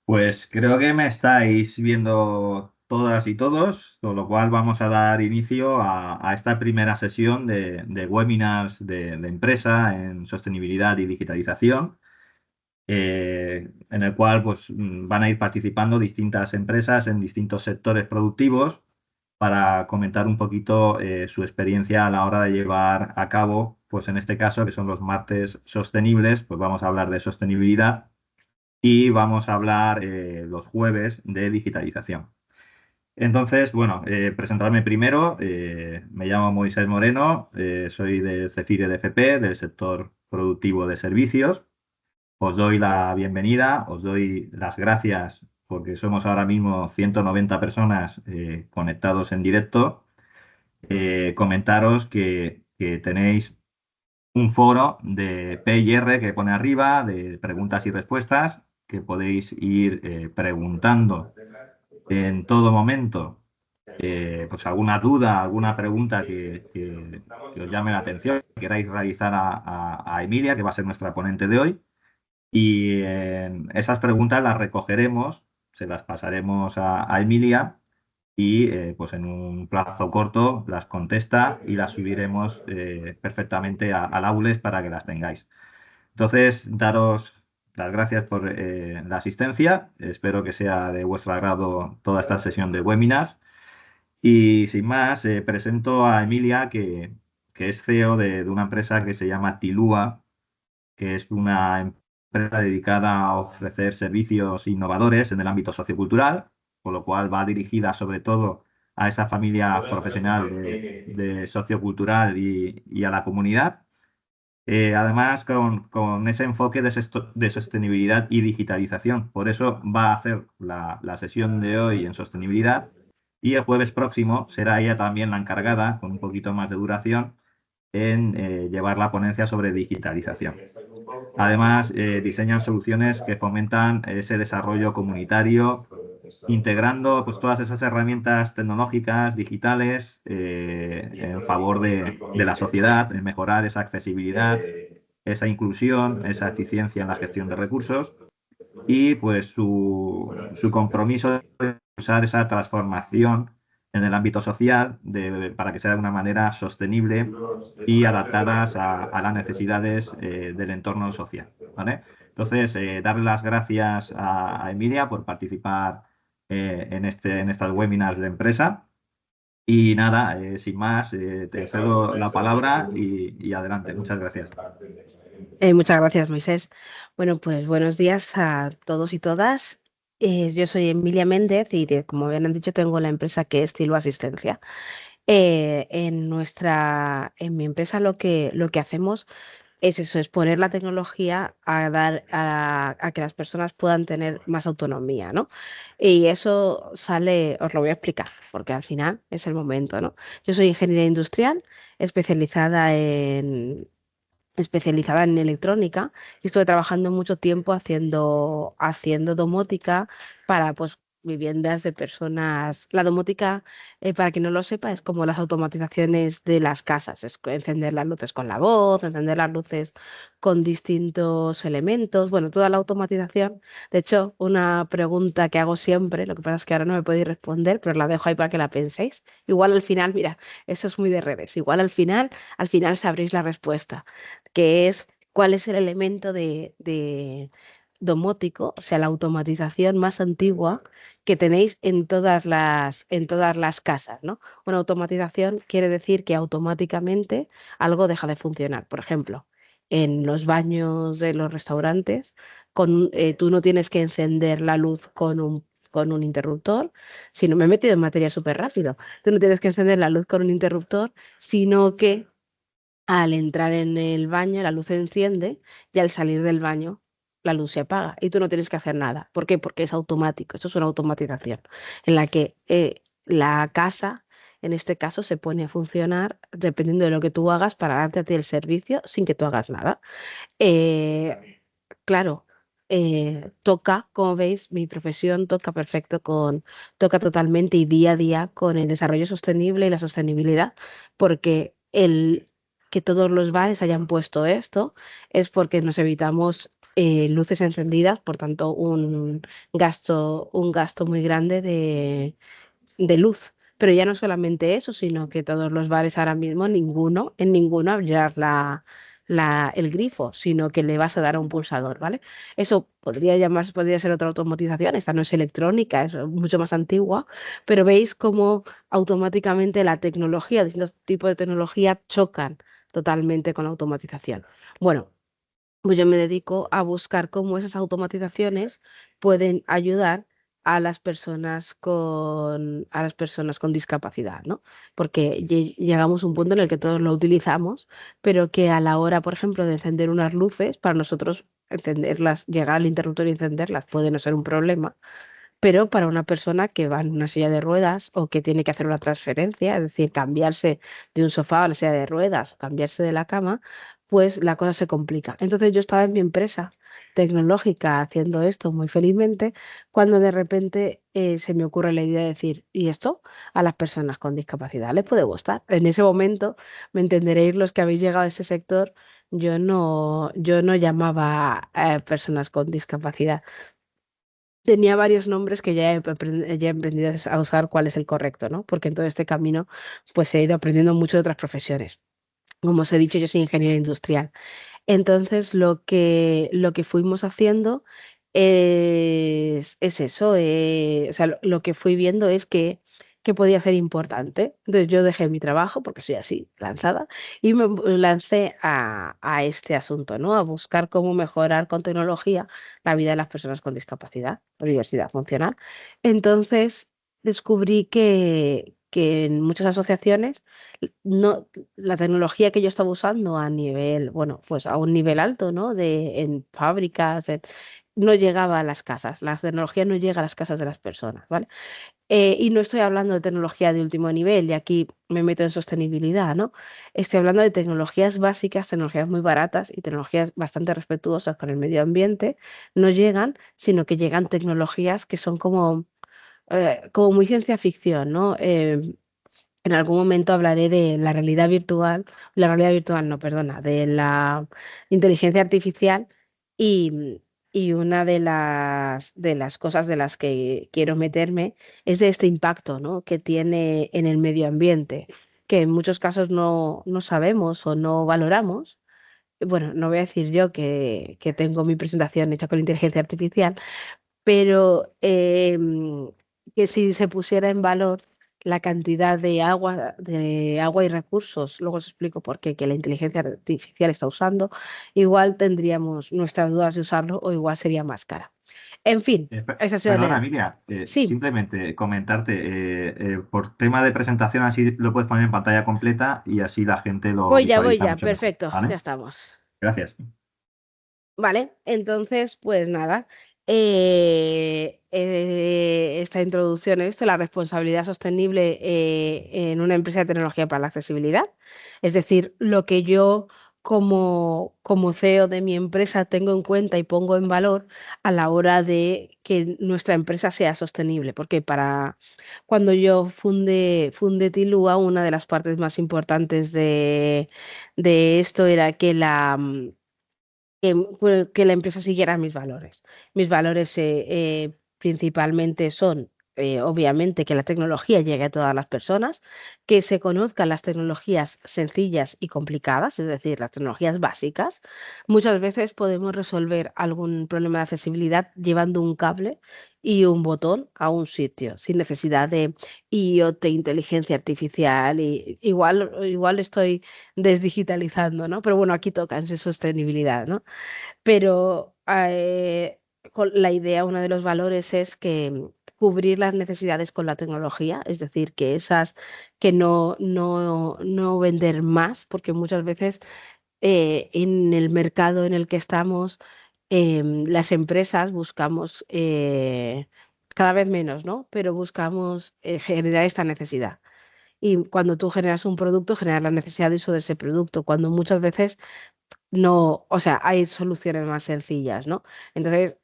Pues creo que me estáis viendo todas y todos, con lo cual vamos a dar inicio a esta primera sesión de webinars de empresa en sostenibilidad y digitalización, en el cual van a ir participando distintas empresas en distintos sectores productivos para comentar un poquito su experiencia a la hora de llevar a cabo, pues en este caso, que son los martes sostenibles, pues vamos a hablar de sostenibilidad y vamos a hablar los jueves de digitalización. Entonces, bueno, presentarme primero. Me llamo Moisés Moreno, soy del CEFIRE de FP, del sector productivo de servicios. Os doy la bienvenida, os doy las gracias porque somos ahora mismo 190 personas conectados en directo. Comentaros que tenéis un foro de P&R que pone arriba de preguntas y respuestas que podéis ir preguntando en todo momento, pues alguna duda, alguna pregunta que os llame la atención, que queráis realizar a Emilia, que va a ser nuestra ponente de hoy. Y esas preguntas las recogeremos, se las pasaremos a Emilia y pues en un plazo corto las contesta y las subiremos perfectamente al Aules para que las tengáis. Entonces, daros las gracias por la asistencia. Espero que sea de vuestro agrado toda esta sesión de webinars. Y sin más, presento a Emilia, que es CEO de una empresa que se llama Tilúa, que es una empresa dedicada a ofrecer servicios innovadores en el ámbito sociocultural, con lo cual va dirigida sobre todo a esa familia profesional de sociocultural y a la comunidad. Además, con ese enfoque de sostenibilidad y digitalización. Por eso va a hacer la sesión de hoy en sostenibilidad y el jueves próximo será ella también la encargada, con un poquito más de duración, en llevar la ponencia sobre digitalización. Además, diseñan soluciones que fomentan ese desarrollo comunitario, integrando pues, todas esas herramientas tecnológicas, digitales, en favor de la sociedad, en mejorar esa accesibilidad, esa inclusión, esa eficiencia en la gestión de recursos y pues su compromiso de usar esa transformación en el ámbito social para que sea de una manera sostenible y adaptadas a las necesidades del entorno social. ¿Vale? Entonces, darle las gracias a Emilia por participar en estas webinars de empresa. Y nada, sin más, te cedo la palabra y adelante. Muchas gracias. Muchas gracias, Moisés. Bueno, pues buenos días a todos y todas. Yo soy Emilia Méndez y, como bien han dicho, tengo la empresa que es Tilo Asistencia. En mi empresa lo que hacemos es eso, es poner la tecnología a que las personas puedan tener más autonomía, ¿no? Y eso sale, os lo voy a explicar, porque al final es el momento, ¿no? Yo soy ingeniera industrial especializada en electrónica y estuve trabajando mucho tiempo haciendo domótica para pues viviendas de personas. La domótica, para quien no lo sepa, es como las automatizaciones de las casas, es encender las luces con la voz, encender las luces con distintos elementos, bueno, toda la automatización. De hecho, una pregunta que hago siempre, lo que pasa es que ahora no me podéis responder, pero la dejo ahí para que la penséis. Igual al final, mira, eso es muy de redes, igual al final sabréis la respuesta, que es cuál es el elemento de domótico, o sea, la automatización más antigua que tenéis en todas las casas, ¿no? Una automatización quiere decir que automáticamente algo deja de funcionar. Por ejemplo, en los baños de los restaurantes, tú no tienes que encender la luz con un interruptor, sino me he metido en materia súper rápido. Tú no tienes que encender la luz con un interruptor, sino que al entrar en el baño, la luz se enciende y al salir del baño, la luz se apaga y tú no tienes que hacer nada. ¿Por qué? Porque es automático. Eso es una automatización en la que la casa, en este caso, se pone a funcionar dependiendo de lo que tú hagas para darte a ti el servicio sin que tú hagas nada. Claro, toca, como veis, mi profesión toca totalmente y día a día con el desarrollo sostenible y la sostenibilidad, porque que todos los bares hayan puesto esto es porque nos evitamos luces encendidas, por tanto, un gasto muy grande de luz. Pero ya no solamente eso, sino que todos los bares ahora mismo, en ninguno abrirás el grifo, sino que le vas a dar a un pulsador, ¿vale? Eso podría ser otra automatización, esta no es electrónica, es mucho más antigua, pero veis cómo automáticamente la tecnología, distintos tipos de tecnología chocan totalmente con la automatización. Bueno, pues yo me dedico a buscar cómo esas automatizaciones pueden ayudar a las personas con discapacidad, ¿no? Porque llegamos a un punto en el que todos lo utilizamos, pero que a la hora, por ejemplo, de encender unas luces, para nosotros encenderlas, llegar al interruptor y encenderlas puede no ser un problema, pero para una persona que va en una silla de ruedas o que tiene que hacer una transferencia, es decir, cambiarse de un sofá a la silla de ruedas o cambiarse de la cama, pues la cosa se complica. Entonces yo estaba en mi empresa tecnológica haciendo esto muy felizmente, cuando de repente se me ocurre la idea de decir, ¿y esto a las personas con discapacidad les puede gustar? En ese momento, me entenderéis los que habéis llegado a ese sector, yo no llamaba a personas con discapacidad. Tenía varios nombres que ya he aprendido a usar cuál es el correcto, ¿no? Porque en todo este camino, pues he ido aprendiendo mucho de otras profesiones. Como os he dicho, yo soy ingeniera industrial. Entonces, lo que fuimos haciendo es eso, o sea, lo que fui viendo es que podía ser importante. Entonces, yo dejé mi trabajo, porque soy así, lanzada, y me lancé a este asunto, ¿no? A buscar cómo mejorar con tecnología la vida de las personas con discapacidad o diversidad funcional. Entonces, descubrí que en muchas asociaciones no, la tecnología que yo estaba usando a nivel, bueno, pues a un nivel alto, ¿no? En fábricas, no llegaba a las casas. La tecnología no llega a las casas de las personas, ¿vale? Y no estoy hablando de tecnología de último nivel, y aquí me meto en sostenibilidad, ¿no? Estoy hablando de tecnologías básicas, tecnologías muy baratas y tecnologías bastante respetuosas con el medio ambiente. No llegan, sino que llegan tecnologías que son como muy ciencia ficción, ¿no? En algún momento hablaré de la realidad virtual no, perdona, de la inteligencia artificial y, y una de las cosas de las que quiero meterme es de este impacto, ¿no? Que tiene en el medio ambiente, que en muchos casos no sabemos o no valoramos. Bueno, no voy a decir yo que tengo mi presentación hecha con inteligencia artificial, pero que si se pusiera en valor la cantidad de agua y recursos, luego os explico por qué, que la inteligencia artificial está usando, igual tendríamos nuestras dudas de usarlo o igual sería más cara. En fin, esa Perdona, sería. Emilia, Sí, simplemente comentarte, por tema de presentación, así lo puedes poner en pantalla completa y así la gente lo voy visualiza ya, mucho mejor, perfecto, ya ¿vale? estamos. Gracias. Vale, entonces, pues nada, esta introducción a esto, la responsabilidad sostenible en una empresa de tecnología para la accesibilidad, es decir, lo que yo como CEO de mi empresa tengo en cuenta y pongo en valor a la hora de que nuestra empresa sea sostenible, porque cuando yo fundé Tilua, una de las partes más importantes de esto era que la empresa siguiera mis valores. Mis valores principalmente son, obviamente, que la tecnología llegue a todas las personas, que se conozcan las tecnologías sencillas y complicadas, es decir, las tecnologías básicas. Muchas veces podemos resolver algún problema de accesibilidad llevando un cable y un botón a un sitio, sin necesidad de IoT, inteligencia artificial, y igual estoy desdigitalizando, ¿no? Pero bueno, aquí toca en sostenibilidad, ¿no? Pero la idea, uno de los valores es que cubrir las necesidades con la tecnología, es decir, que no vender más, porque muchas veces en el mercado en el que estamos, las empresas buscamos cada vez menos, ¿no? Pero buscamos generar esta necesidad. Y cuando tú generas un producto, generas la necesidad de uso de ese producto, cuando muchas veces no, o sea, hay soluciones más sencillas, ¿no? Entonces,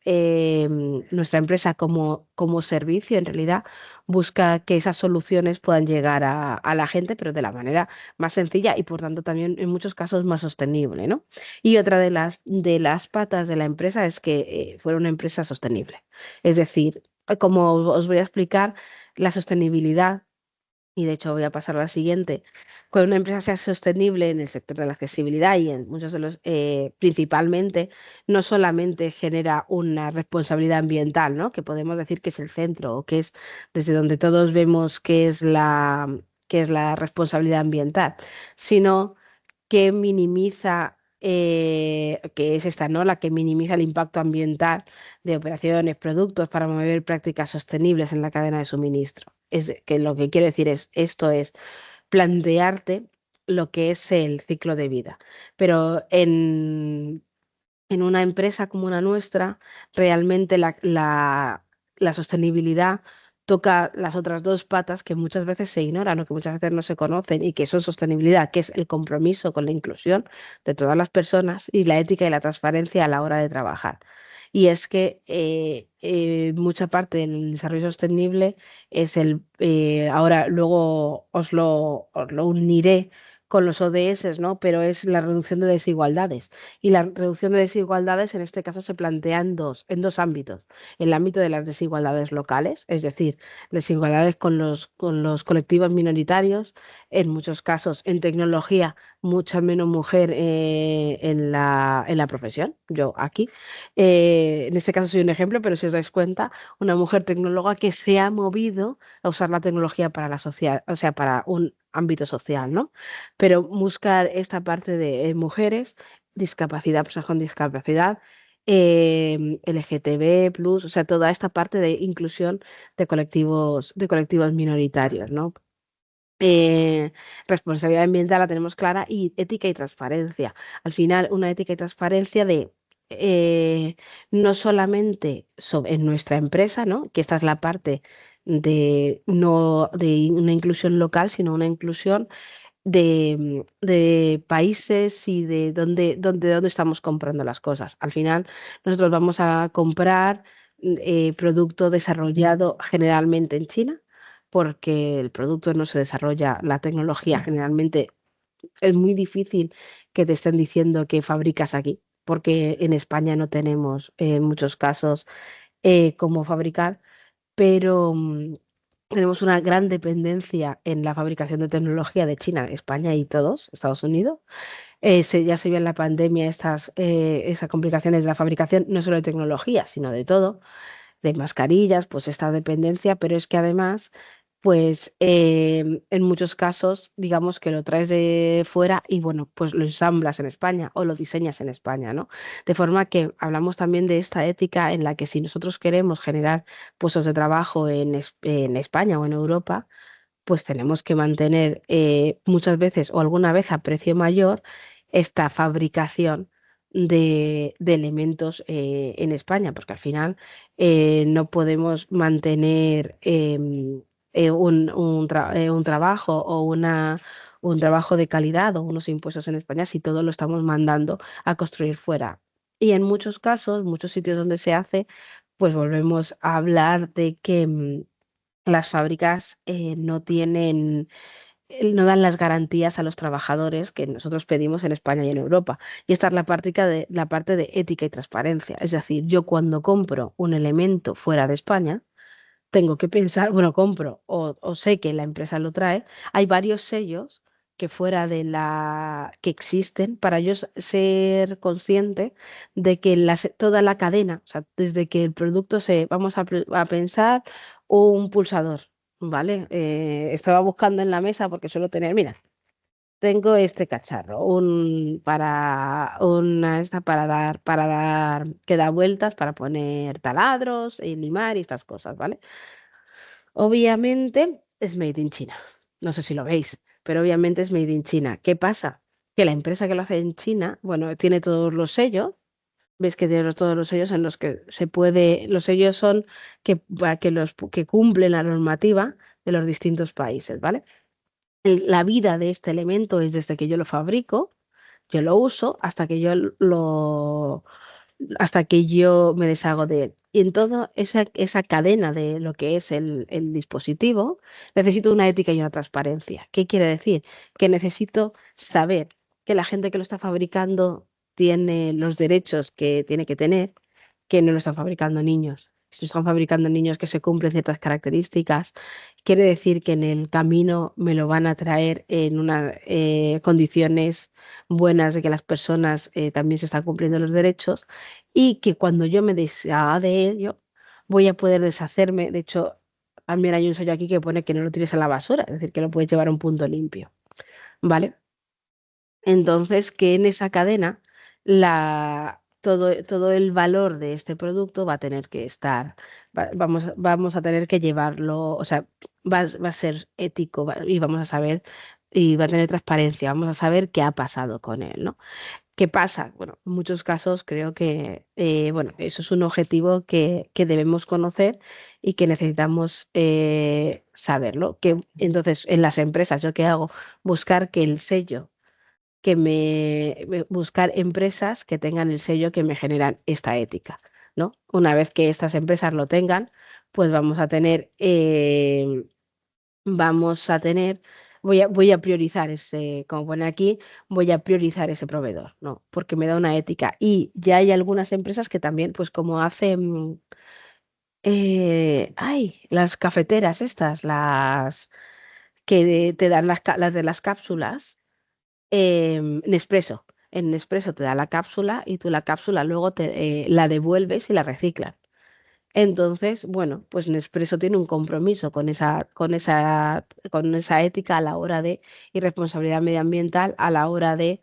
nuestra empresa como servicio en realidad busca que esas soluciones puedan llegar a la gente, pero de la manera más sencilla y por tanto también en muchos casos más sostenible, ¿no? Y otra de las patas de la empresa es que fuera una empresa sostenible. Es decir, como os voy a explicar, la sostenibilidad y de hecho voy a pasar a la siguiente, cuando una empresa sea sostenible en el sector de la accesibilidad y en muchos de los, principalmente, no solamente genera una responsabilidad ambiental, ¿no? Que podemos decir que es el centro o que es desde donde todos vemos que es la responsabilidad ambiental, sino que minimiza, que es esta, ¿no? La que minimiza el impacto ambiental de operaciones, productos para mover prácticas sostenibles en la cadena de suministro. Es que lo que quiero decir es, esto es plantearte lo que es el ciclo de vida. Pero en una empresa como la nuestra, realmente la sostenibilidad toca las otras dos patas que muchas veces se ignoran o que muchas veces no se conocen y que son sostenibilidad, que es el compromiso con la inclusión de todas las personas y la ética y la transparencia a la hora de trabajar. Y es que mucha parte del desarrollo sostenible es ahora luego os lo uniré con los ODS, ¿no? Pero es la reducción de desigualdades. Y la reducción de desigualdades en este caso se plantea en dos ámbitos. El ámbito de las desigualdades locales, es decir, desigualdades con los colectivos minoritarios, en muchos casos en tecnología, mucha menos mujer en la profesión, yo aquí. En este caso soy un ejemplo, pero si os dais cuenta, una mujer tecnóloga que se ha movido a usar la tecnología para la sociedad, o sea, para un ámbito social, ¿no? Pero buscar esta parte de mujeres discapacidad, personas con discapacidad, LGTB+, o sea, toda esta parte de inclusión de colectivos minoritarios, ¿no? Responsabilidad ambiental la tenemos clara y ética y transparencia. Al final, una ética y transparencia de eh, no solamente en nuestra empresa, ¿no? Que esta es la parte de no de una inclusión local, sino una inclusión de países y de dónde estamos comprando las cosas. Al final, nosotros vamos a comprar producto desarrollado generalmente en China, porque el producto no se desarrolla, la tecnología generalmente es muy difícil que te estén diciendo que fabricas aquí, porque en España no tenemos en muchos casos cómo fabricar, pero tenemos una gran dependencia en la fabricación de tecnología de China, España y todos, Estados Unidos. Ya se vio en la pandemia esas complicaciones de la fabricación, no solo de tecnología, sino de todo, de mascarillas, pues esta dependencia, pero es que además, pues en muchos casos, digamos que lo traes de fuera y bueno, pues lo ensamblas en España o lo diseñas en España, ¿no? De forma que hablamos también de esta ética en la que si nosotros queremos generar puestos de trabajo en España o en Europa, pues tenemos que mantener muchas veces o alguna vez a precio mayor esta fabricación de elementos en España, porque al final no podemos mantener un trabajo o un trabajo de calidad o unos impuestos en España si todo lo estamos mandando a construir fuera. Y en muchos casos, muchos sitios donde se hace, pues volvemos a hablar de que las fábricas no dan las garantías a los trabajadores que nosotros pedimos en España y en Europa. Y esta es la parte de ética y transparencia. Es decir, yo cuando compro un elemento fuera de España, tengo que pensar, bueno, compro o sé que la empresa lo trae, hay varios sellos que fuera que existen para yo ser consciente de que toda la cadena, o sea, desde que el producto vamos a pensar un pulsador, ¿vale? Estaba buscando en la mesa porque suelo tener, mira, tengo este cacharro, que da vueltas para poner taladros y limar y estas cosas, ¿vale? Obviamente es made in China. No sé si lo veis, pero obviamente es made in China. ¿Qué pasa? Que la empresa que lo hace en China, bueno, tiene todos los sellos. Ves que tiene todos los sellos en los que se puede. Los sellos son que cumplen la normativa de los distintos países, ¿vale? La vida de este elemento es desde que yo lo fabrico, Yo lo uso hasta que yo me deshago de él. Y en toda esa cadena de lo que es el dispositivo, necesito una ética y una transparencia. ¿Qué quiere decir? Que necesito saber que la gente que lo está fabricando tiene los derechos que tiene que tener, que no lo están fabricando niños. Si lo están fabricando niños que se cumplen ciertas características, quiere decir que en el camino me lo van a traer en unas condiciones buenas de que las personas también se están cumpliendo los derechos y que cuando yo me deshaga de ello voy a poder deshacerme. De hecho, también hay un sello aquí que pone que no lo tires a la basura, es decir, que lo puedes llevar a un punto limpio, ¿vale? Entonces, que en esa cadena todo el valor de este producto va a tener que estar, vamos a tener que llevarlo, o sea, va a ser ético y vamos a saber, y va a tener transparencia, vamos a saber qué ha pasado con él, ¿no? ¿Qué pasa? Bueno, en muchos casos creo que, bueno, eso es un objetivo que debemos conocer y que necesitamos saberlo. Entonces, en las empresas, ¿yo qué hago? Buscar que el sello buscar empresas que tengan el sello que me generan esta ética, ¿no? Una vez que estas empresas lo tengan, pues vamos a tener, voy a priorizar ese, como pone aquí, voy a priorizar ese proveedor, ¿no? Porque me da una ética. Y ya hay algunas empresas que también, pues como hacen, las cafeteras estas, las que te dan las de las cápsulas Nespresso. En Nespresso te da la cápsula y tú la cápsula luego la devuelves y la reciclan. Entonces, bueno, pues Nespresso tiene un compromiso con esa ética a la hora y responsabilidad medioambiental a la hora de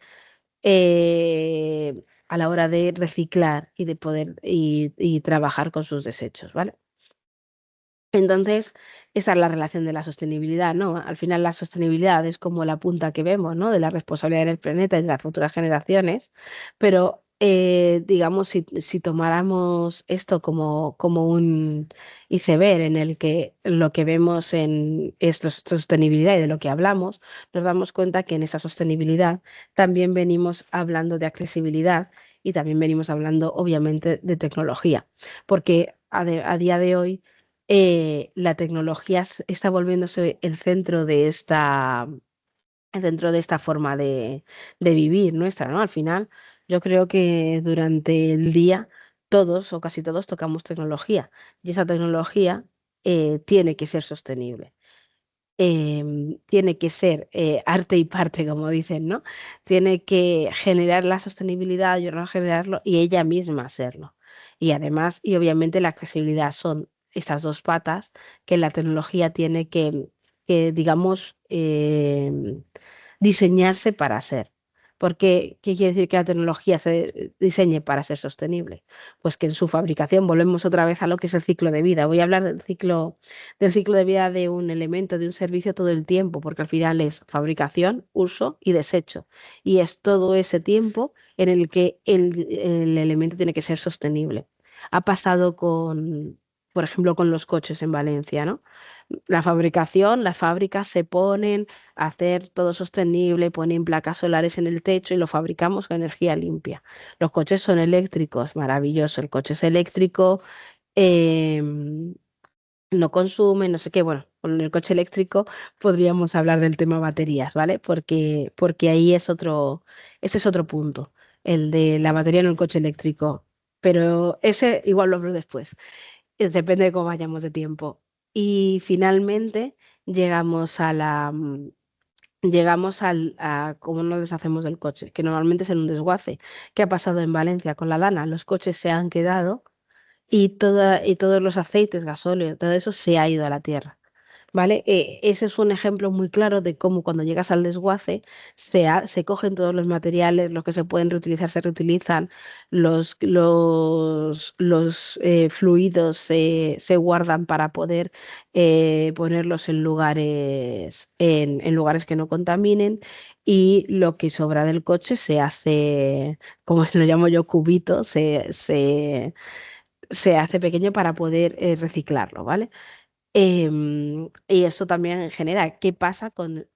reciclar y de poder y trabajar con sus desechos, ¿vale? Entonces, esa es la relación de la sostenibilidad, ¿no? Al final la sostenibilidad es como la punta que vemos, ¿no? De la responsabilidad del planeta y de las futuras generaciones, pero digamos, si tomáramos esto como un iceberg en el que lo que vemos en esto es sostenibilidad y de lo que hablamos, nos damos cuenta que en esa sostenibilidad también venimos hablando de accesibilidad y también venimos hablando, obviamente, de tecnología, porque a día de hoy la tecnología está volviéndose el centro de esta forma de vivir nuestra, ¿no? Al final, yo creo que durante el día todos o casi todos tocamos tecnología y esa tecnología tiene que ser sostenible. Tiene que ser arte y parte, como dicen, ¿no? Tiene que generar la sostenibilidad, yo no generarlo y ella misma serlo. Y además, y obviamente la accesibilidad son estas dos patas que la tecnología tiene que digamos, diseñarse para ser. Porque, ¿qué quiere decir que la tecnología se diseñe para ser sostenible? Pues que en su fabricación volvemos otra vez a lo que es el ciclo de vida. Voy a hablar del ciclo de vida de un elemento, de un servicio todo el tiempo, porque al final es fabricación, uso y desecho. Y es todo ese tiempo en el que el elemento tiene que ser sostenible. Ha pasado por ejemplo, con los coches en Valencia, ¿no? La fabricación, las fábricas se ponen a hacer todo sostenible, ponen placas solares en el techo y lo fabricamos con energía limpia. Los coches son eléctricos, maravilloso. El coche es eléctrico, em, no consume, no sé qué. Bueno, con el coche eléctrico podríamos hablar del tema baterías, ¿vale? Porque ahí ese es otro punto, el de la batería en el coche eléctrico. Pero ese igual lo hablo después. Depende de cómo vayamos de tiempo. Y finalmente llegamos a cómo nos deshacemos del coche, que normalmente es en un desguace. ¿Qué ha pasado en Valencia con la Dana? Los coches se han quedado y todos los aceites, gasóleo, todo eso se ha ido a la tierra. ¿Vale? Ese es un ejemplo muy claro de cómo cuando llegas al desguace se cogen todos los materiales, los que se pueden reutilizar se reutilizan, los fluidos se guardan para poder ponerlos en lugares que no contaminen y lo que sobra del coche se hace, como lo llamo yo, cubito, se hace pequeño para poder reciclarlo, ¿vale? Y esto también genera qué pasa con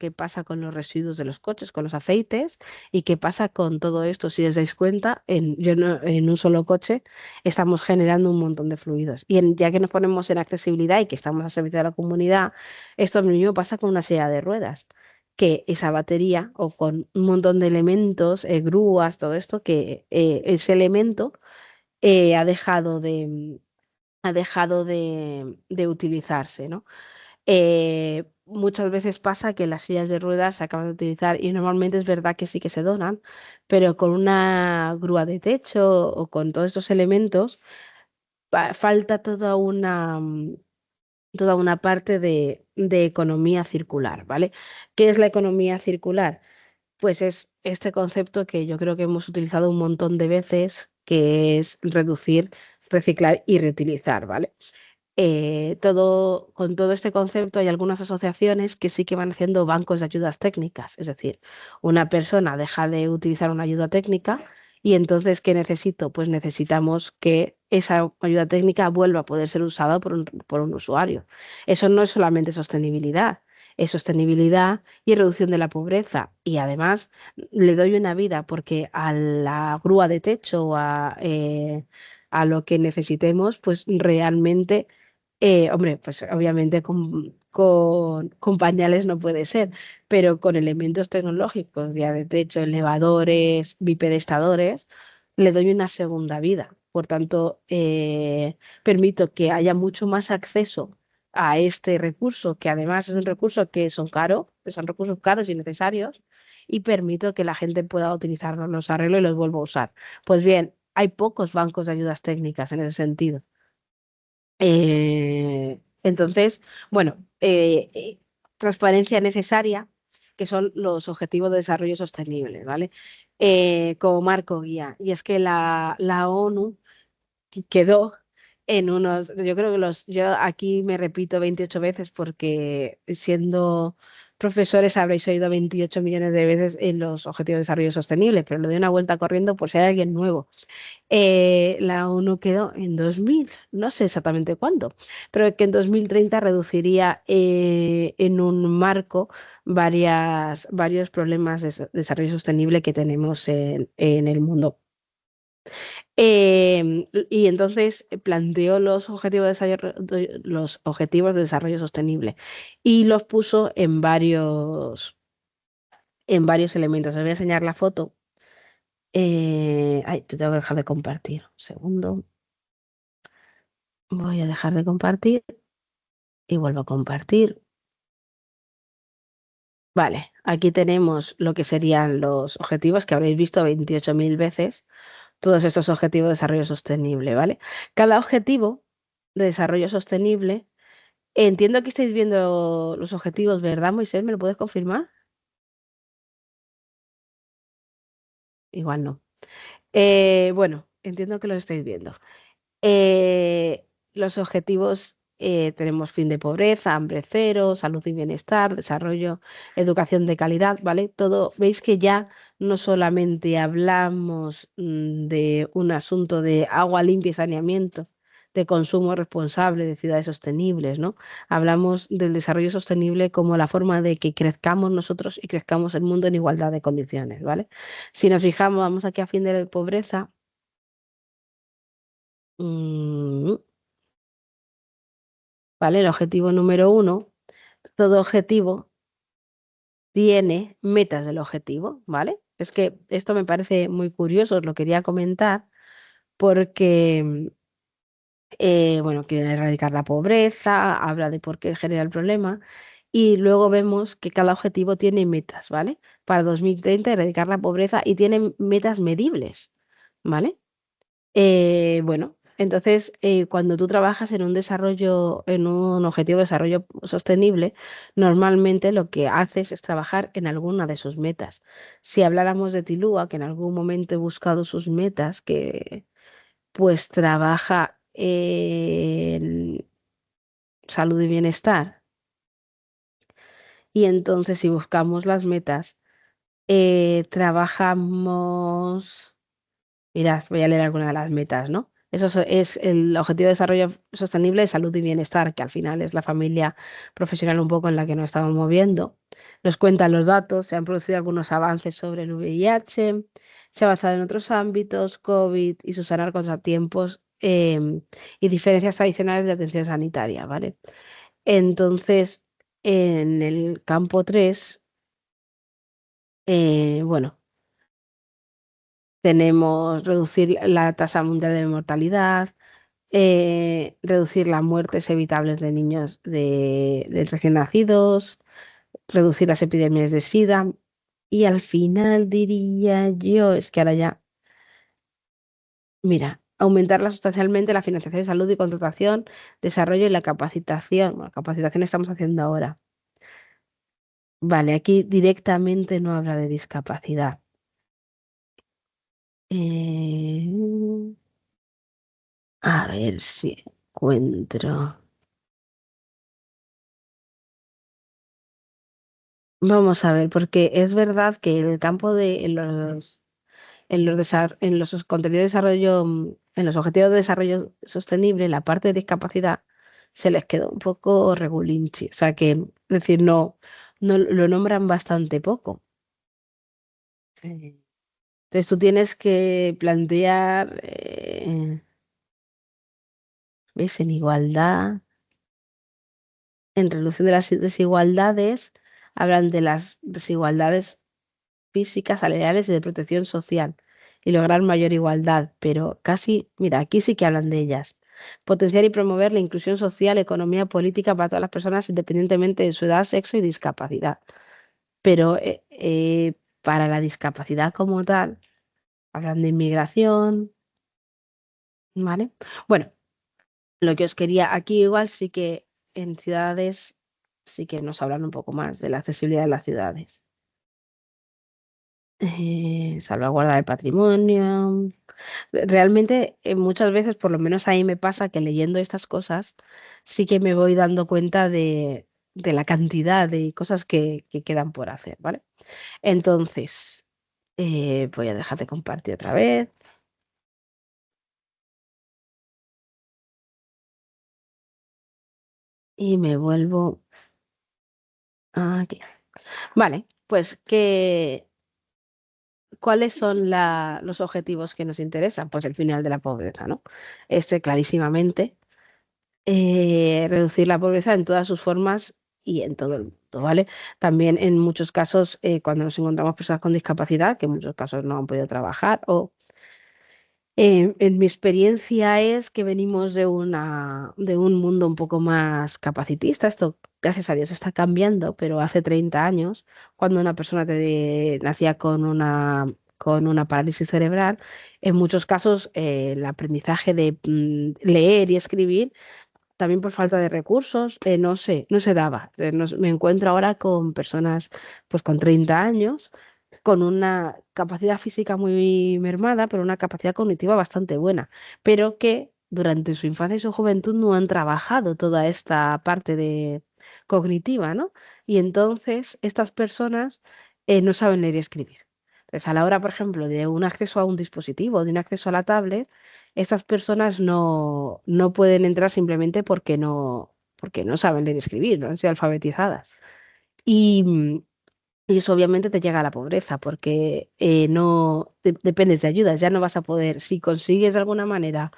los residuos de los coches, con los aceites, y qué pasa con todo esto. Si os dais cuenta, en un solo coche estamos generando un montón de fluidos. Ya que nos ponemos en accesibilidad y que estamos al servicio de la comunidad, esto mismo pasa con una silla de ruedas, que esa batería o con un montón de elementos, grúas, todo esto, que ese elemento ha dejado de utilizarse, ¿no? Muchas veces pasa que las sillas de ruedas se acaban de utilizar y normalmente es verdad que sí que se donan, pero con una grúa de techo o con todos estos elementos falta toda una parte de economía circular, ¿vale? ¿Qué es la economía circular? Pues es este concepto que yo creo que hemos utilizado un montón de veces, que es reducir, reciclar y reutilizar, ¿vale? Con todo este concepto hay algunas asociaciones que sí que van haciendo bancos de ayudas técnicas. Es decir, una persona deja de utilizar una ayuda técnica y entonces, ¿qué necesito? Pues necesitamos que esa ayuda técnica vuelva a poder ser usada por un usuario. Eso no es solamente sostenibilidad, es sostenibilidad y reducción de la pobreza. Y además le doy una vida porque a la grúa de techo o a lo que necesitemos, pues realmente hombre, pues obviamente con pañales no puede ser, pero con elementos tecnológicos, ya de techo, elevadores, bipedestadores, le doy una segunda vida. Por tanto, permito que haya mucho más acceso a este recurso, que además es un recurso que son recursos caros y necesarios, y permito que la gente pueda utilizarlos, los arreglo y los vuelvo a usar. Pues bien, hay pocos bancos de ayudas técnicas en ese sentido. Entonces, bueno, transparencia necesaria, que son los Objetivos de Desarrollo Sostenible, ¿vale? Como marco guía. Y es que la ONU quedó yo creo que yo aquí me repito 28 veces porque siendo profesores habréis oído 28 millones de veces en los Objetivos de Desarrollo Sostenible, pero le doy una vuelta corriendo por si hay alguien nuevo. La ONU quedó en 2000, no sé exactamente cuándo, pero que en 2030 reduciría en un marco varios problemas de desarrollo sostenible que tenemos en el mundo. Y entonces planteó los objetivos de desarrollo sostenible y los puso en varios elementos. Os voy a enseñar la foto. Ay, te tengo que dejar de compartir. Un segundo. Voy a dejar de compartir y vuelvo a compartir. Vale, aquí tenemos lo que serían los objetivos que habréis visto 28.000 veces, todos estos objetivos de desarrollo sostenible, ¿vale? Cada objetivo de desarrollo sostenible, entiendo que estáis viendo los objetivos, ¿verdad, Moisés? ¿Me lo puedes confirmar? Igual no. Bueno, entiendo que lo estáis viendo. Los objetivos, tenemos fin de pobreza, hambre cero, salud y bienestar, desarrollo, educación de calidad, ¿vale? Todo, veis que ya no solamente hablamos de un asunto de agua limpia y saneamiento, de consumo responsable, de ciudades sostenibles, ¿no? Hablamos del desarrollo sostenible como la forma de que crezcamos nosotros y crezcamos el mundo en igualdad de condiciones, ¿vale? Si nos fijamos, vamos aquí a fin de pobreza. mm, ¿Vale? El objetivo número uno, todo objetivo tiene metas del objetivo, ¿vale? Es que esto me parece muy curioso, os lo quería comentar porque, bueno, quiere erradicar la pobreza, habla de por qué genera el problema y luego vemos que cada objetivo tiene metas, ¿vale? Para 2030 erradicar la pobreza y tiene metas medibles, ¿vale? Bueno, entonces, cuando tú trabajas en un objetivo de desarrollo sostenible, normalmente lo que haces es trabajar en alguna de sus metas. Si habláramos de Tilúa, que en algún momento he buscado sus metas, que pues trabaja en salud y bienestar, y entonces si buscamos las metas, trabajamos, mirad, voy a leer alguna de las metas, ¿no? Es el objetivo de desarrollo sostenible de salud y bienestar, que al final es la familia profesional un poco en la que nos estamos moviendo. Nos cuentan los datos, se han producido algunos avances sobre el VIH, se ha avanzado en otros ámbitos, COVID y subsanar contratiempos y diferencias tradicionales de atención sanitaria, ¿vale? Entonces, en el campo 3, bueno, tenemos reducir la tasa mundial de mortalidad, reducir las muertes evitables de niños de recién nacidos, reducir las epidemias de SIDA y al final diría yo, es que ahora ya, mira, aumentarla sustancialmente la financiación de salud y contratación, desarrollo y la capacitación. Bueno, capacitación estamos haciendo ahora. Vale, aquí directamente no habla de discapacidad. Eh, a ver si encuentro. Vamos a ver, porque es verdad que el campo de en los contenidos de desarrollo, en los objetivos de desarrollo sostenible, la parte de discapacidad se les quedó un poco regulinchi. O sea que, es decir, no lo nombran bastante poco. Eh, Entonces tú tienes que plantear, ¿ves? En igualdad, en reducción de las desigualdades, hablan de las desigualdades físicas, salariales y de protección social y lograr mayor igualdad, pero casi, mira, aquí sí que hablan de ellas. Potenciar y promover la inclusión social, economía política para todas las personas independientemente de su edad, sexo y discapacidad. Pero para la discapacidad como tal, hablan de inmigración, ¿vale? Bueno, lo que os quería, aquí igual sí que en ciudades sí que nos hablan un poco más de la accesibilidad de las ciudades. Salvaguardar el patrimonio. Realmente, muchas veces, por lo menos a mí me pasa que leyendo estas cosas, sí que me voy dando cuenta de la cantidad de cosas que quedan por hacer, ¿vale? Entonces, voy a dejar de compartir otra vez y me vuelvo aquí. Vale, pues ¿cuáles son los objetivos que nos interesan? Pues el final de la pobreza, ¿no? Este clarísimamente. Reducir la pobreza en todas sus formas y en todo el mundo, ¿vale? También en muchos casos, cuando nos encontramos personas con discapacidad, que en muchos casos no han podido trabajar, o en mi experiencia es que venimos de un mundo un poco más capacitista. Esto, gracias a Dios, está cambiando, pero hace 30 años, cuando una persona nacía con una parálisis cerebral, en muchos casos el aprendizaje de leer y escribir también por falta de recursos, no se daba. Me encuentro ahora con personas pues con 30 años, con una capacidad física muy mermada, pero una capacidad cognitiva bastante buena, pero que durante su infancia y su juventud no han trabajado toda esta parte de cognitiva, ¿no? Y entonces estas personas no saben leer y escribir. Entonces, a la hora, por ejemplo, de un acceso a un dispositivo, de un acceso a la tablet, estas personas no pueden entrar simplemente porque no saben leer y escribir, no han sido alfabetizadas. Y, y eso obviamente te llega a la pobreza, porque no dependes de ayudas, ya no vas a poder, si consigues de alguna manera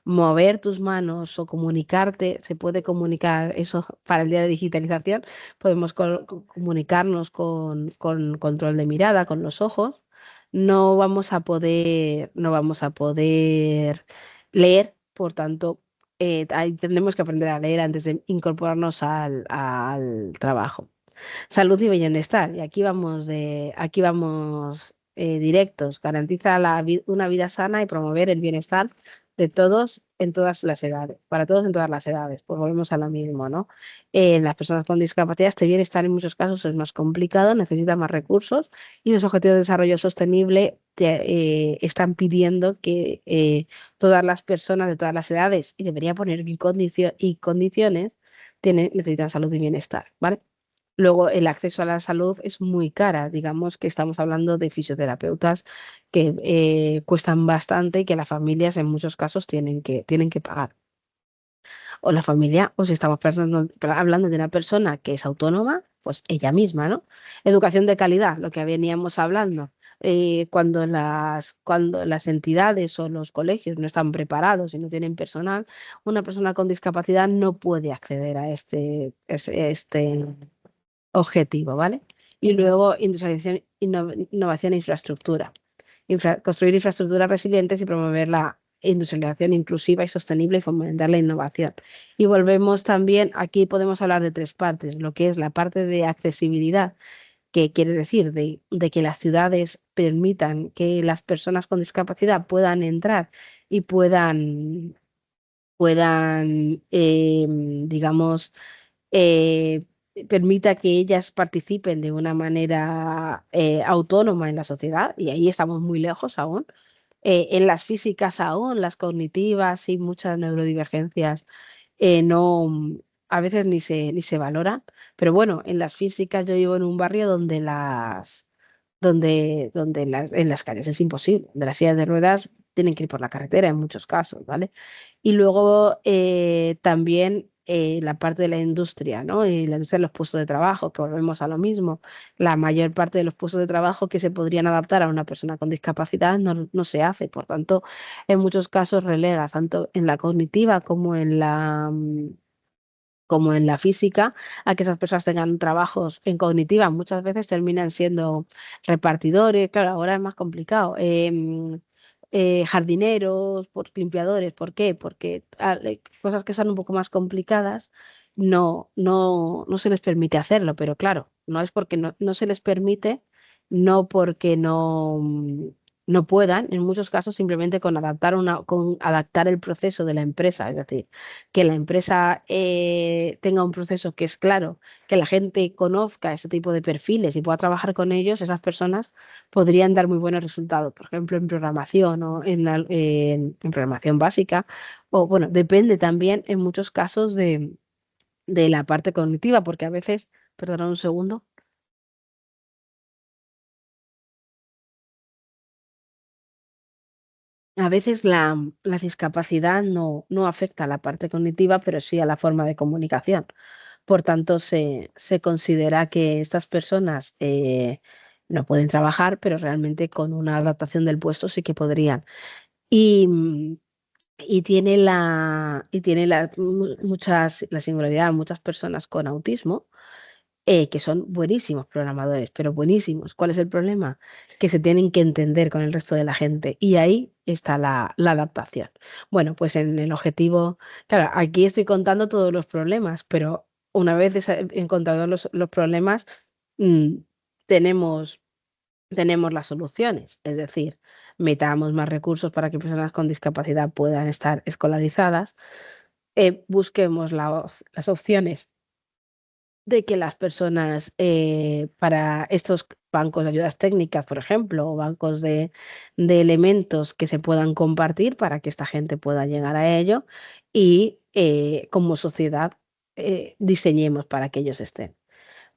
mover tus manos o comunicarte, se puede comunicar, eso para el día de digitalización, podemos comunicarnos con control de mirada, con los ojos, no vamos a poder leer, por tanto, ahí tendremos que aprender a leer antes de incorporarnos al trabajo. Salud y bienestar. Y aquí vamos directos. Garantiza una vida sana y promover el bienestar de todos en todas las edades, para todos en todas las edades. Pues volvemos a lo mismo, ¿no? Las personas con discapacidad, este bienestar en muchos casos es más complicado, necesita más recursos y los objetivos de desarrollo sostenible están pidiendo que todas las personas de todas las edades, y debería poner y condiciones, necesitan salud y bienestar, ¿vale? Luego, el acceso a la salud es muy cara. Digamos que estamos hablando de fisioterapeutas que cuestan bastante y que las familias en muchos casos tienen que pagar. O la familia, o si estamos hablando de una persona que es autónoma, pues ella misma, ¿no? Educación de calidad, lo que veníamos hablando. Cuando las entidades o los colegios no están preparados y no tienen personal, una persona con discapacidad no puede acceder a este objetivo, ¿vale? Y luego industrialización, innovación e infraestructura. Construir infraestructuras resilientes y promover la industrialización inclusiva y sostenible y fomentar la innovación. Y volvemos también, aquí podemos hablar de tres partes, lo que es la parte de accesibilidad, que quiere decir de que las ciudades permitan que las personas con discapacidad puedan entrar y puedan, digamos, eh, permita que ellas participen de una manera autónoma en la sociedad, y ahí estamos muy lejos aún. En las físicas aún, las cognitivas y muchas neurodivergencias no, a veces ni se valoran, pero bueno, en las físicas yo vivo en un barrio donde en las calles es imposible. De las sillas de ruedas tienen que ir por la carretera en muchos casos, ¿vale? Y luego también la parte de la industria, ¿no? Y la industria de los puestos de trabajo, que volvemos a lo mismo. La mayor parte de los puestos de trabajo que se podrían adaptar a una persona con discapacidad no se hace. Por tanto, en muchos casos relega, tanto en la cognitiva como en la física, a que esas personas tengan trabajos en cognitiva. Muchas veces terminan siendo repartidores, claro, ahora es más complicado. Jardineros, limpiadores, ¿por qué? Porque cosas que son un poco más complicadas no se les permite hacerlo, pero claro, no es porque no se les permite, no porque no puedan, en muchos casos simplemente con adaptar el proceso de la empresa, es decir, que la empresa tenga un proceso que es claro, que la gente conozca ese tipo de perfiles y pueda trabajar con ellos, esas personas podrían dar muy buenos resultados, por ejemplo, en programación o en programación básica, o bueno, depende también en muchos casos de la parte cognitiva, porque a veces, perdona un segundo. A veces la discapacidad no afecta a la parte cognitiva, pero sí a la forma de comunicación. Por tanto, se considera que estas personas no pueden trabajar, pero realmente con una adaptación del puesto sí que podrían. Y, la singularidad, muchas personas con autismo que son buenísimos programadores, pero buenísimos. ¿Cuál es el problema? Que se tienen que entender con el resto de la gente y ahí está la adaptación. Bueno, pues en el objetivo, claro, aquí estoy contando todos los problemas, pero una vez encontrados los problemas, mm, tenemos, tenemos las soluciones, es decir, metamos más recursos para que personas con discapacidad puedan estar escolarizadas, busquemos las opciones de que las personas para estos bancos de ayudas técnicas, por ejemplo, o bancos de elementos que se puedan compartir para que esta gente pueda llegar a ello y como sociedad diseñemos para que ellos estén.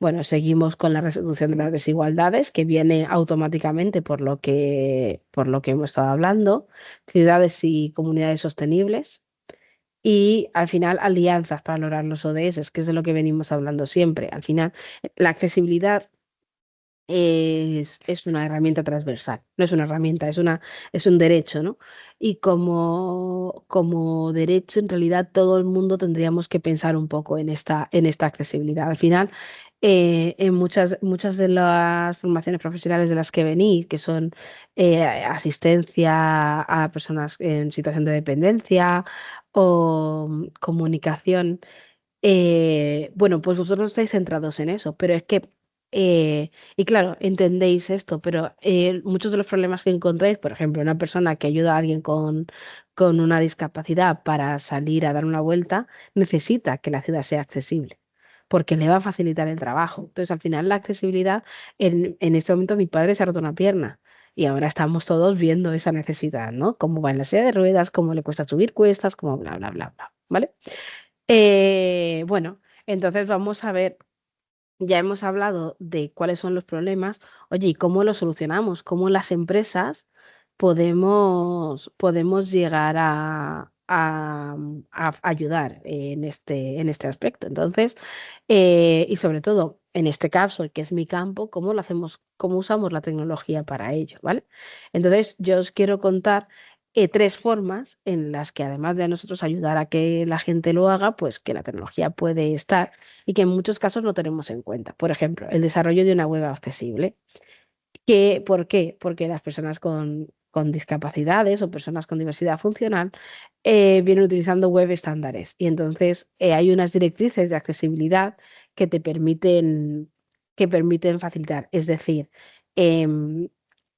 Bueno, seguimos con la resolución de las desigualdades que viene automáticamente por lo que hemos estado hablando, ciudades y comunidades sostenibles y al final alianzas para lograr los ODS, que es de lo que venimos hablando siempre. Al final, la accesibilidad es una herramienta transversal, no es una herramienta, es un derecho, ¿no? Y como derecho, en realidad todo el mundo tendríamos que pensar un poco en esta accesibilidad. Al final, en muchas de las formaciones profesionales de las que venís, que son asistencia a personas en situación de dependencia o comunicación, bueno, pues vosotros estáis centrados en eso, pero es que, y claro, entendéis esto, pero muchos de los problemas que encontráis, por ejemplo, una persona que ayuda a alguien con una discapacidad para salir a dar una vuelta, necesita que la ciudad sea accesible, porque le va a facilitar el trabajo. Entonces, al final, la accesibilidad, en este momento mi padre se ha roto una pierna. Y ahora estamos todos viendo esa necesidad, ¿no? Cómo va en la silla de ruedas, cómo le cuesta subir cuestas, cómo bla, bla, bla, bla, ¿vale? Bueno, entonces vamos a ver. ya hemos hablado de cuáles son los problemas. Oye, ¿y cómo los solucionamos? ¿Cómo las empresas podemos llegar a ayudar en este aspecto? Entonces, y sobre todo, en este caso, que es mi campo, ¿cómo lo hacemos? ¿Cómo usamos la tecnología para ello? ¿Vale? Entonces, yo os quiero contar tres formas en las que, además de a nosotros ayudar a que la gente lo haga, pues que la tecnología puede estar y que en muchos casos no tenemos en cuenta. Por ejemplo, el desarrollo de una web accesible. ¿Por qué? Porque las personas con discapacidades o personas con diversidad funcional vienen utilizando web estándares y entonces hay unas directrices de accesibilidad que que permiten facilitar. Es decir, em,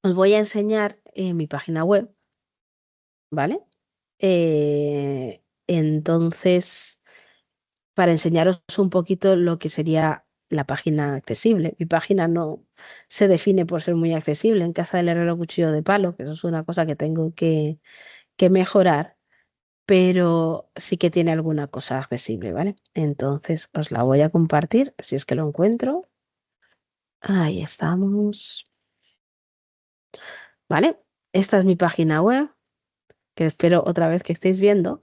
os voy a enseñar mi página web, ¿vale? Entonces, para enseñaros un poquito lo que sería la página accesible. Mi página no se define por ser muy accesible. En casa del herrero cuchillo de palo, que eso es una cosa que tengo que mejorar, pero sí que tiene alguna cosa accesible, ¿vale? Entonces os la voy a compartir, si es que lo encuentro. Ahí estamos, ¿vale? Esta es mi página web, que espero otra vez que estéis viendo.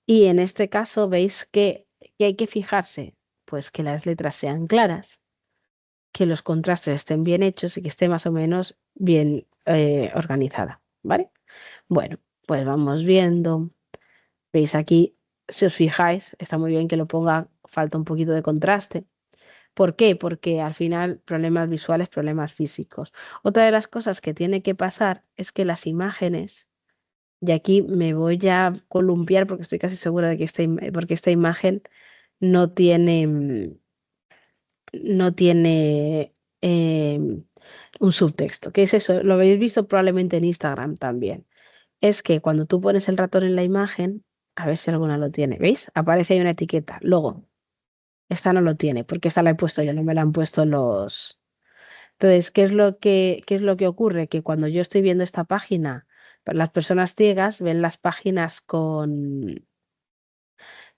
Y en este caso veis que hay que fijarse, pues que las letras sean claras, que los contrastes estén bien hechos y que esté más o menos bien organizada, ¿vale? Bueno, pues vamos viendo. Veis aquí, si os fijáis, está muy bien que lo ponga, falta un poquito de contraste. ¿Por qué? Porque al final problemas visuales, problemas físicos. Otra de las cosas que tiene que pasar es que las imágenes, y aquí me voy a columpiar porque estoy casi segura de que porque esta imagen no tiene, no tiene un subtexto. ¿Qué es eso? Lo habéis visto probablemente en Instagram también. Es que cuando tú pones el ratón en la imagen, a ver si alguna lo tiene, ¿veis? Aparece ahí una etiqueta, logo. Esta no lo tiene, porque esta la he puesto yo, no me la han puesto los. Entonces, qué es lo que ocurre? Que cuando yo estoy viendo esta página, las personas ciegas ven las páginas con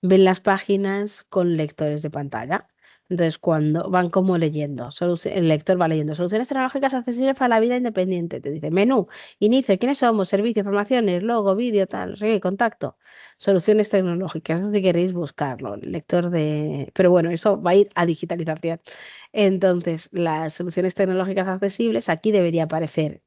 lectores de pantalla. Entonces, cuando van como leyendo, el lector va leyendo soluciones tecnológicas accesibles para la vida independiente. Te dice menú, inicio, ¿quiénes somos? Servicios, formaciones, logo, vídeo, tal, no sé qué, contacto. Soluciones tecnológicas, no sé si queréis buscarlo, lector de. Pero bueno, eso va a ir a digitalización. Entonces, las soluciones tecnológicas accesibles, aquí debería aparecer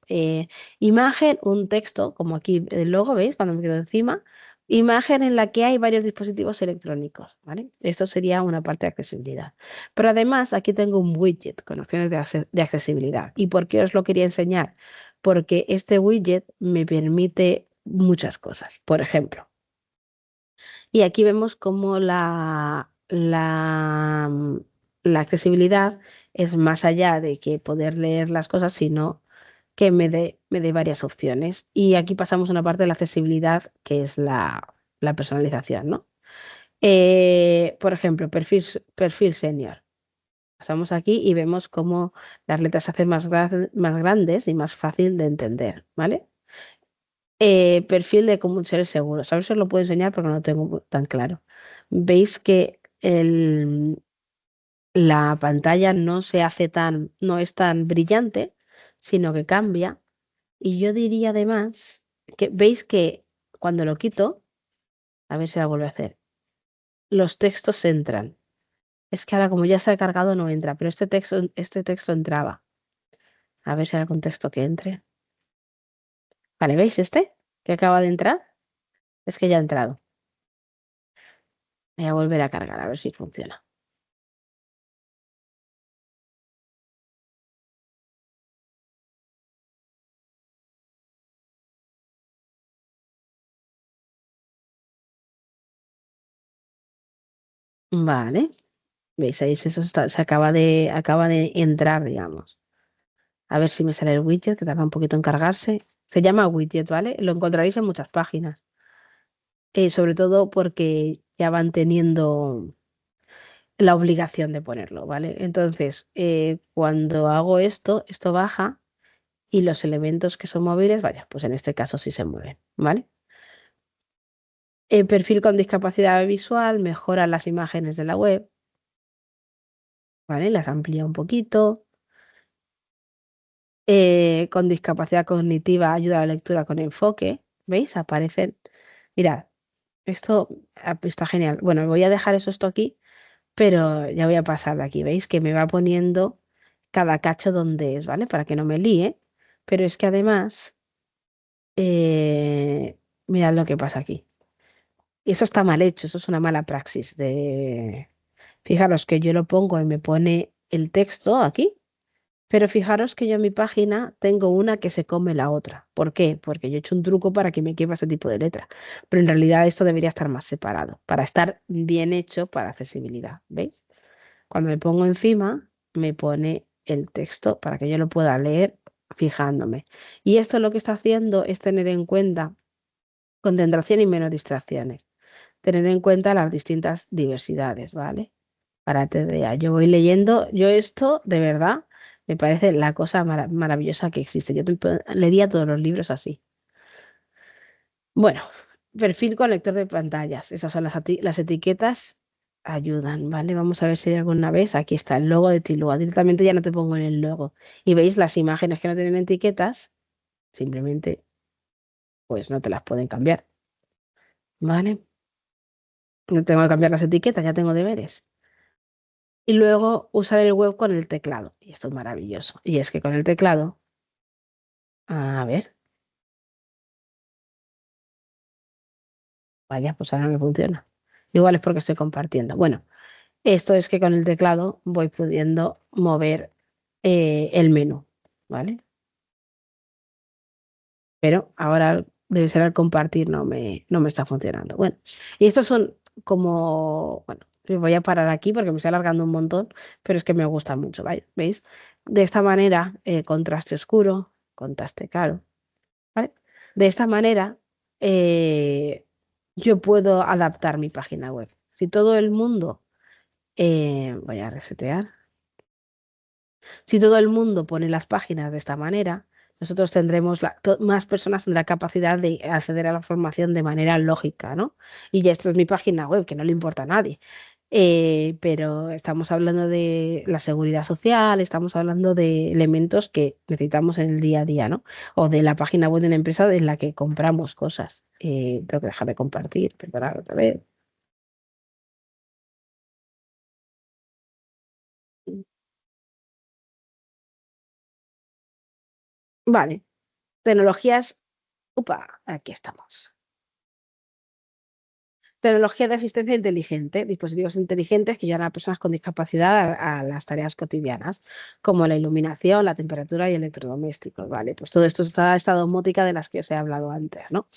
imagen, un texto, como aquí el logo, ¿veis? Cuando me quedo encima imagen en la que hay varios dispositivos electrónicos, ¿vale? Esto sería una parte de accesibilidad. Pero además aquí tengo un widget con opciones de accesibilidad. ¿Y por qué os lo quería enseñar? Porque este widget me permite muchas cosas. Por ejemplo, y aquí vemos cómo la accesibilidad es más allá de que poder leer las cosas, sino que me dé varias opciones. Y aquí pasamos a una parte de la accesibilidad que es la personalización, ¿no? Por ejemplo, perfil senior. Pasamos aquí y vemos cómo las letras se hacen más grandes y más fácil de entender, ¿vale? Perfil de comunicadores seguros. A ver si os lo puedo enseñar porque no lo tengo tan claro. Veis que la pantalla no se hace no es tan brillante, sino que cambia. Y yo diría además que veis que cuando lo quito, a ver si la vuelve a hacer, los textos entran. Es que ahora como ya se ha cargado no entra, pero este texto entraba. A ver si hay algún texto que entre. Vale, ¿veis este? Que acaba de entrar. Es que ya ha entrado. Voy a volver a cargar a ver si funciona. Vale. ¿Veis? Ahí se acaba de entrar, digamos. A ver si me sale el widget, que tarda un poquito en cargarse. Se llama widget, ¿vale? Lo encontraréis en muchas páginas. Sobre todo porque ya van teniendo la obligación de ponerlo, ¿vale? Entonces, cuando hago esto, esto baja y los elementos que son móviles, vaya, pues en este caso sí se mueven, ¿vale? El perfil con discapacidad visual mejora las imágenes de la web. ¿vale? Las amplía un poquito. Con discapacidad cognitiva, ayuda a la lectura con enfoque. ¿Veis? Aparecen. Mirad, esto está genial. Bueno, voy a dejar esto aquí, pero ya voy a pasar de aquí. ¿Veis? Que me va poniendo cada cacho donde es, ¿vale? Para que no me líe. Pero es que además, mirad lo que pasa aquí. Y eso está mal hecho, eso es una mala praxis de... Fijaros que yo lo pongo y me pone el texto aquí. Pero fijaros que yo en mi página tengo una que se come la otra. ¿Por qué? Porque yo he hecho un truco para que me quepa ese tipo de letra. Pero en realidad esto debería estar más separado, para estar bien hecho para accesibilidad. ¿Veis? Cuando me pongo encima, me pone el texto para que yo lo pueda leer fijándome. Y esto lo que está haciendo es tener en cuenta concentración y menos distracciones. Tener en cuenta las distintas diversidades, ¿vale? Para TDA. Yo voy leyendo, yo esto de verdad me parece la cosa maravillosa que existe. Leería todos los libros así. Bueno, perfil con lector de pantallas. Esas son las etiquetas. Ayudan, ¿vale? Vamos a ver si hay alguna vez. Aquí está el logo de Tilua. Directamente ya no te pongo en el logo. Y veis las imágenes que no tienen etiquetas, simplemente pues no te las pueden cambiar, ¿vale? No tengo que cambiar las etiquetas, ya tengo deberes. Y luego usar el web con el teclado. Y esto es maravilloso. Y es que con el teclado, a ver, vaya, pues ahora no me funciona. Igual es porque estoy compartiendo. Bueno, esto es que con el teclado voy pudiendo mover el menú, ¿vale? Pero ahora debe ser al compartir, no me está funcionando. Bueno, y estos son como, bueno, voy a parar aquí porque me está alargando un montón, pero es que me gusta mucho, ¿veis? De esta manera, contraste oscuro, contraste claro, ¿vale? De esta manera, eh, yo puedo adaptar mi página web. Si todo el mundo, voy a resetear, si todo el mundo pone las páginas de esta manera, nosotros tendremos, más personas tendrán capacidad de acceder a la información de manera lógica, ¿no? Y ya esto es mi página web, que no le importa a nadie. Pero estamos hablando de la seguridad social, estamos hablando de elementos que necesitamos en el día a día, ¿no? O de la página web de una empresa en la que compramos cosas. Tengo que dejar de compartir, perdonad otra vez. Vale, tecnologías. Upa, aquí estamos. Tecnología de asistencia inteligente, dispositivos inteligentes que ayudan a personas con discapacidad a las tareas cotidianas, como la iluminación, la temperatura y electrodomésticos, ¿vale? Pues todo esto está esta domótica de las que os he hablado antes, ¿no?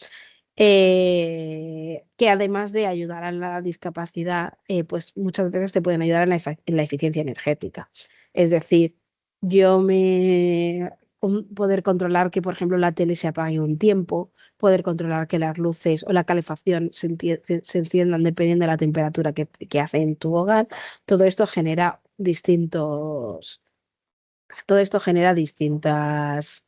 Que además de ayudar a la discapacidad, pues muchas veces te pueden ayudar en la eficiencia energética. Es decir, poder controlar que, por ejemplo, la tele se apague un tiempo, poder controlar que las luces o la calefacción se enciendan dependiendo de la temperatura que hace en tu hogar. Todo esto genera todo esto genera distintos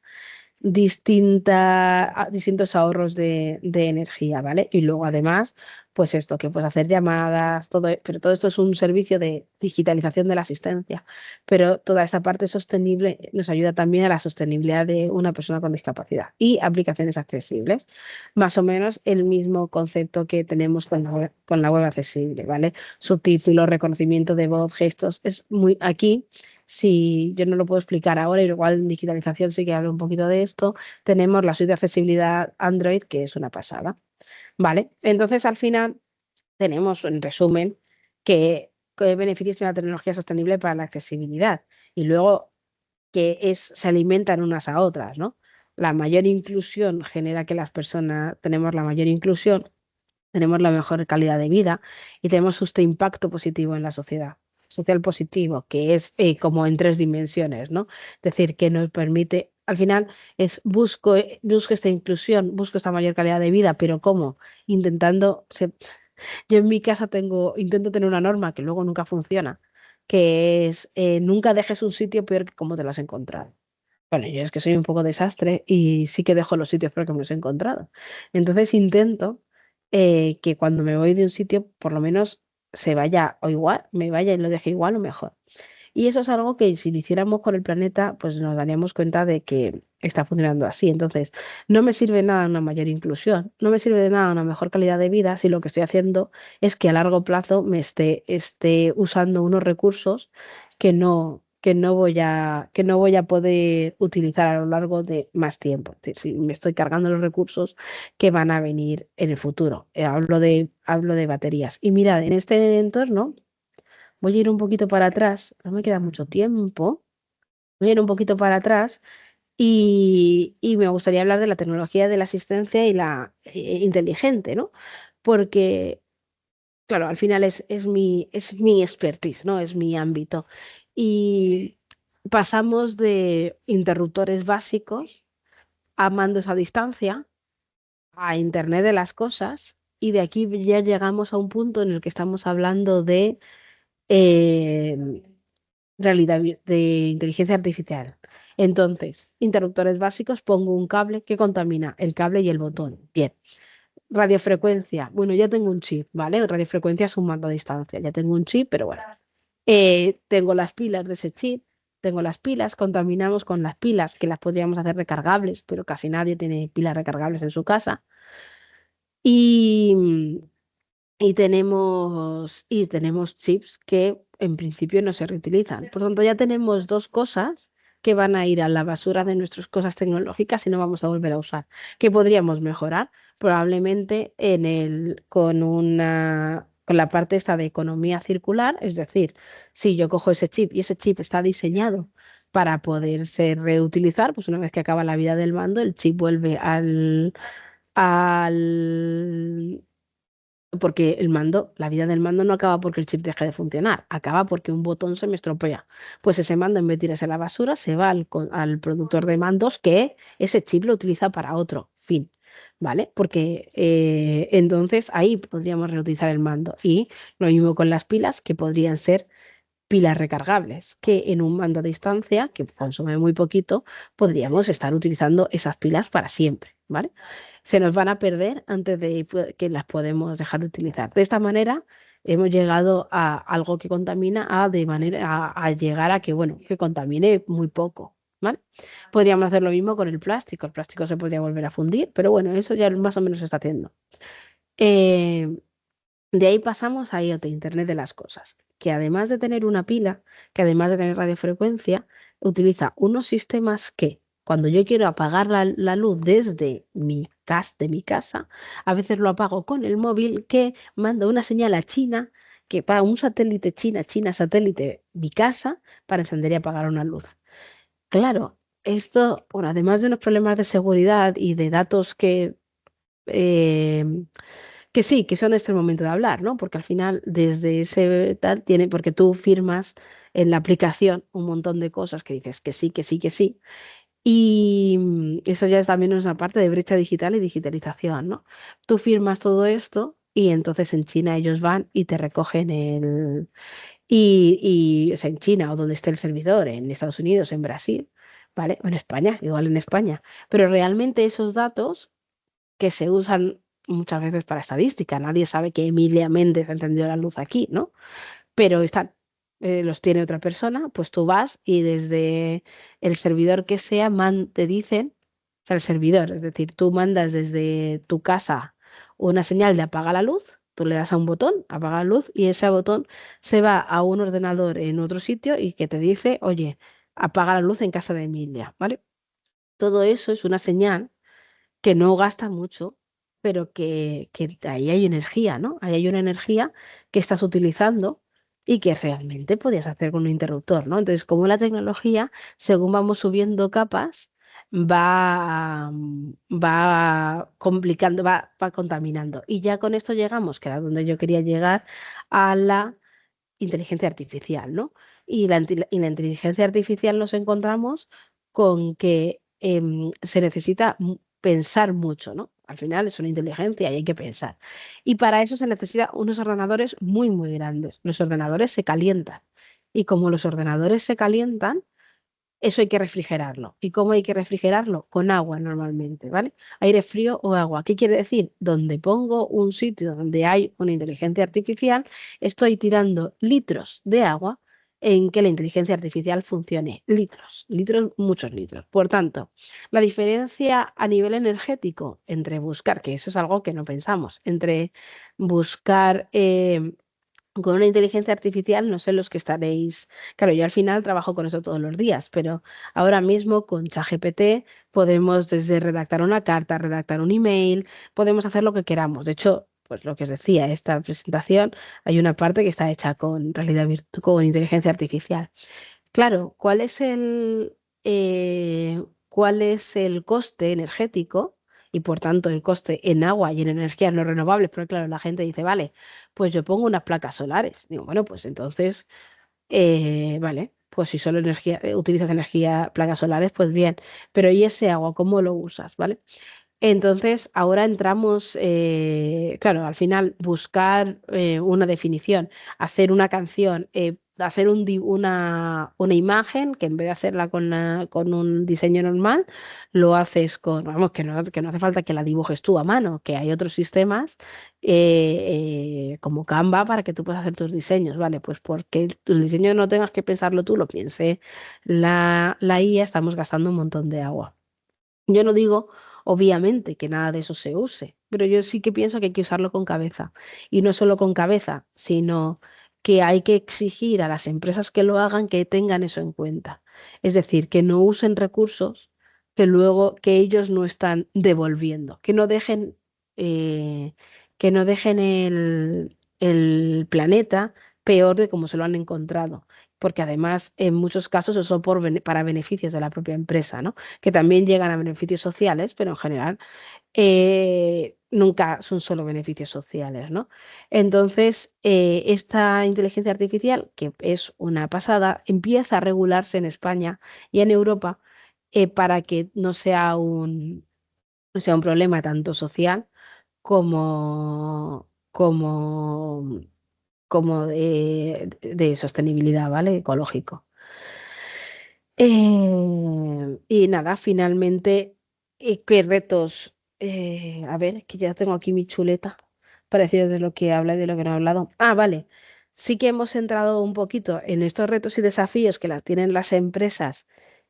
ahorros de energía, ¿vale? Y luego además, pues esto, que puedes hacer llamadas, pero todo esto es un servicio de digitalización de la asistencia, pero toda esta parte sostenible nos ayuda también a la sostenibilidad de una persona con discapacidad y aplicaciones accesibles, más o menos el mismo concepto que tenemos con la web accesible, ¿vale? Subtítulos, reconocimiento de voz, gestos, es muy aquí. Si yo no lo puedo explicar ahora, igual en digitalización sí que hablo un poquito de esto, tenemos la suite de accesibilidad Android, que es una pasada, ¿vale? Entonces, al final, tenemos, en resumen, que beneficios tiene la tecnología sostenible para la accesibilidad y luego se alimentan unas a otras, ¿no? La mayor inclusión genera que las personas tenemos la mayor inclusión, tenemos la mejor calidad de vida y tenemos este impacto positivo en la sociedad. Social positivo, que es como en tres dimensiones, ¿no? Es decir, que nos permite, al final, busco esta inclusión, busco esta mayor calidad de vida, pero ¿cómo? Intentando, yo en mi casa intento tener una norma que luego nunca funciona, que es nunca dejes un sitio peor que como te lo has encontrado. Bueno, yo es que soy un poco desastre y sí que dejo los sitios peor que me los he encontrado. Entonces intento que cuando me voy de un sitio, por lo menos se vaya o igual, me vaya y lo deje igual o mejor. Y eso es algo que si lo hiciéramos con el planeta, pues nos daríamos cuenta de que está funcionando así. Entonces, no me sirve de nada una mayor inclusión, no me sirve de nada una mejor calidad de vida si lo que estoy haciendo es que a largo plazo esté usando unos recursos que no voy a poder utilizar a lo largo de más tiempo. Es decir, si me estoy cargando los recursos que van a venir en el futuro. Hablo de baterías. Y mirad, en este entorno voy a ir un poquito para atrás, no me queda mucho tiempo, voy a ir un poquito para atrás y me gustaría hablar de la tecnología de la asistencia y la inteligente, ¿no? Porque, claro, al final es mi expertise, ¿no? Es mi ámbito. Y pasamos de interruptores básicos a mandos a distancia, a Internet de las cosas, y de aquí ya llegamos a un punto en el que estamos hablando de eh, de inteligencia artificial. Entonces, interruptores básicos, pongo un cable que contamina el cable y el botón. Bien. Radiofrecuencia. Bueno, ya tengo un chip, ¿vale? Radiofrecuencia es un mando a distancia. Ya tengo un chip, pero bueno. Tengo las pilas de ese chip, tengo las pilas, contaminamos con las pilas, que las podríamos hacer recargables, pero casi nadie tiene pilas recargables en su casa. Y, y tenemos chips que en principio no se reutilizan. Por tanto, ya tenemos dos cosas que van a ir a la basura de nuestras cosas tecnológicas y no vamos a volver a usar, que podríamos mejorar probablemente con la parte esta de economía circular, es decir, si yo cojo ese chip y ese chip está diseñado para poderse reutilizar, pues una vez que acaba la vida del mando, el chip vuelve al porque la vida del mando no acaba porque el chip deje de funcionar, acaba porque un botón se me estropea. Pues ese mando, en vez de irse a la basura, se va al productor de mandos que ese chip lo utiliza para otro fin, ¿vale? Porque entonces ahí podríamos reutilizar el mando. Y lo mismo con las pilas, que podrían ser pilas recargables, que en un mando a distancia, que consume muy poquito, podríamos estar utilizando esas pilas para siempre, ¿vale? Se nos van a perder antes de que las podemos dejar de utilizar. De esta manera hemos llegado a algo que contamina a llegar a que, bueno, que contamine muy poco, ¿vale? Podríamos hacer lo mismo con el plástico se podría volver a fundir, pero bueno, eso ya más o menos se está haciendo. Eh, de ahí pasamos a IoT, Internet de las Cosas, que además de tener una pila, que además de tener radiofrecuencia, utiliza unos sistemas que cuando yo quiero apagar la luz desde de mi casa, a veces lo apago con el móvil que manda una señal a China, que para un satélite China satélite, mi casa, para encender y apagar una luz. Claro, esto, bueno, además de unos problemas de seguridad y de datos eh, que sí, que son este el momento de hablar, ¿no? Porque al final, desde ese tal, porque tú firmas en la aplicación un montón de cosas que dices que sí, que sí, que sí. Y eso ya es también una parte de brecha digital y digitalización, ¿no? Tú firmas todo esto y entonces en China ellos van y te recogen o sea, en China o donde esté el servidor, en Estados Unidos, en Brasil, ¿vale? O en España, igual en España. Pero realmente esos datos que se usan muchas veces para estadística. Nadie sabe que Emilia Méndez ha encendido la luz aquí, ¿no? Pero los tiene otra persona, pues tú vas y desde el servidor que sea, te dicen, o sea, el servidor, es decir, tú mandas desde tu casa una señal de apaga la luz, tú le das a un botón, apaga la luz, y ese botón se va a un ordenador en otro sitio y que te dice, oye, apaga la luz en casa de Emilia, ¿vale? Todo eso es una señal que no gasta mucho, pero que ahí hay energía, ¿no? Ahí hay una energía que estás utilizando y que realmente podías hacer con un interruptor, ¿no? Entonces, como la tecnología, según vamos subiendo capas, va complicando, va contaminando. Y ya con esto llegamos, que era donde yo quería llegar, a la inteligencia artificial, ¿no? Y la inteligencia artificial nos encontramos con que se necesita pensar mucho, ¿no? Al final es una inteligencia y hay que pensar. Y para eso se necesita unos ordenadores muy, muy grandes. Los ordenadores se calientan. Y como los ordenadores se calientan, eso hay que refrigerarlo. ¿Y cómo hay que refrigerarlo? Con agua normalmente, ¿vale? Aire frío o agua. ¿Qué quiere decir? Donde pongo un sitio donde hay una inteligencia artificial, estoy tirando litros de agua en que la inteligencia artificial funcione. Litros, litros, muchos litros. Por tanto, la diferencia a nivel energético entre buscar, que eso es algo que no pensamos, entre buscar con una inteligencia artificial, no sé los que estaréis. Claro, yo al final trabajo con eso todos los días, pero ahora mismo con ChatGPT podemos desde redactar una carta, redactar un email, podemos hacer lo que queramos. De hecho, pues lo que os decía, esta presentación, hay una parte que está hecha con con inteligencia artificial. Claro, cuál es el coste energético y por tanto el coste en agua y en energías no renovables? Porque claro, la gente dice, vale, pues yo pongo unas placas solares. Digo, bueno, pues entonces, vale, pues si solo utilizas energía, placas solares, pues bien, pero ¿y ese agua cómo lo usas? ¿Vale? Entonces, ahora entramos, claro, al final buscar una definición, hacer una canción, hacer una imagen que en vez de hacerla con un diseño normal, lo haces con, vamos, que no hace falta que la dibujes tú a mano, que hay otros sistemas como Canva para que tú puedas hacer tus diseños, ¿vale? Pues porque el diseño no tengas que pensarlo tú, lo piense la IA, estamos gastando un montón de agua. Yo no digo, obviamente, que nada de eso se use, pero yo sí que pienso que hay que usarlo con cabeza. Y no solo con cabeza, sino que hay que exigir a las empresas que lo hagan que tengan eso en cuenta. Es decir, que no usen recursos que ellos no están devolviendo, eh, que no dejen el planeta peor de como se lo han encontrado. Porque además, en muchos casos, eso para beneficios de la propia empresa, ¿no? Que también llegan a beneficios sociales, pero en general nunca son solo beneficios sociales, ¿no? Entonces, esta inteligencia artificial, que es una pasada, empieza a regularse en España y en Europa para que no sea un problema tanto social como, como, como de sostenibilidad, ¿vale? Ecológico. Y nada, finalmente, ¿qué retos? A ver, que ya tengo aquí mi chuleta para decir de lo que habla y de lo que no he hablado. Ah, vale. Sí que hemos entrado un poquito en estos retos y desafíos que las tienen las empresas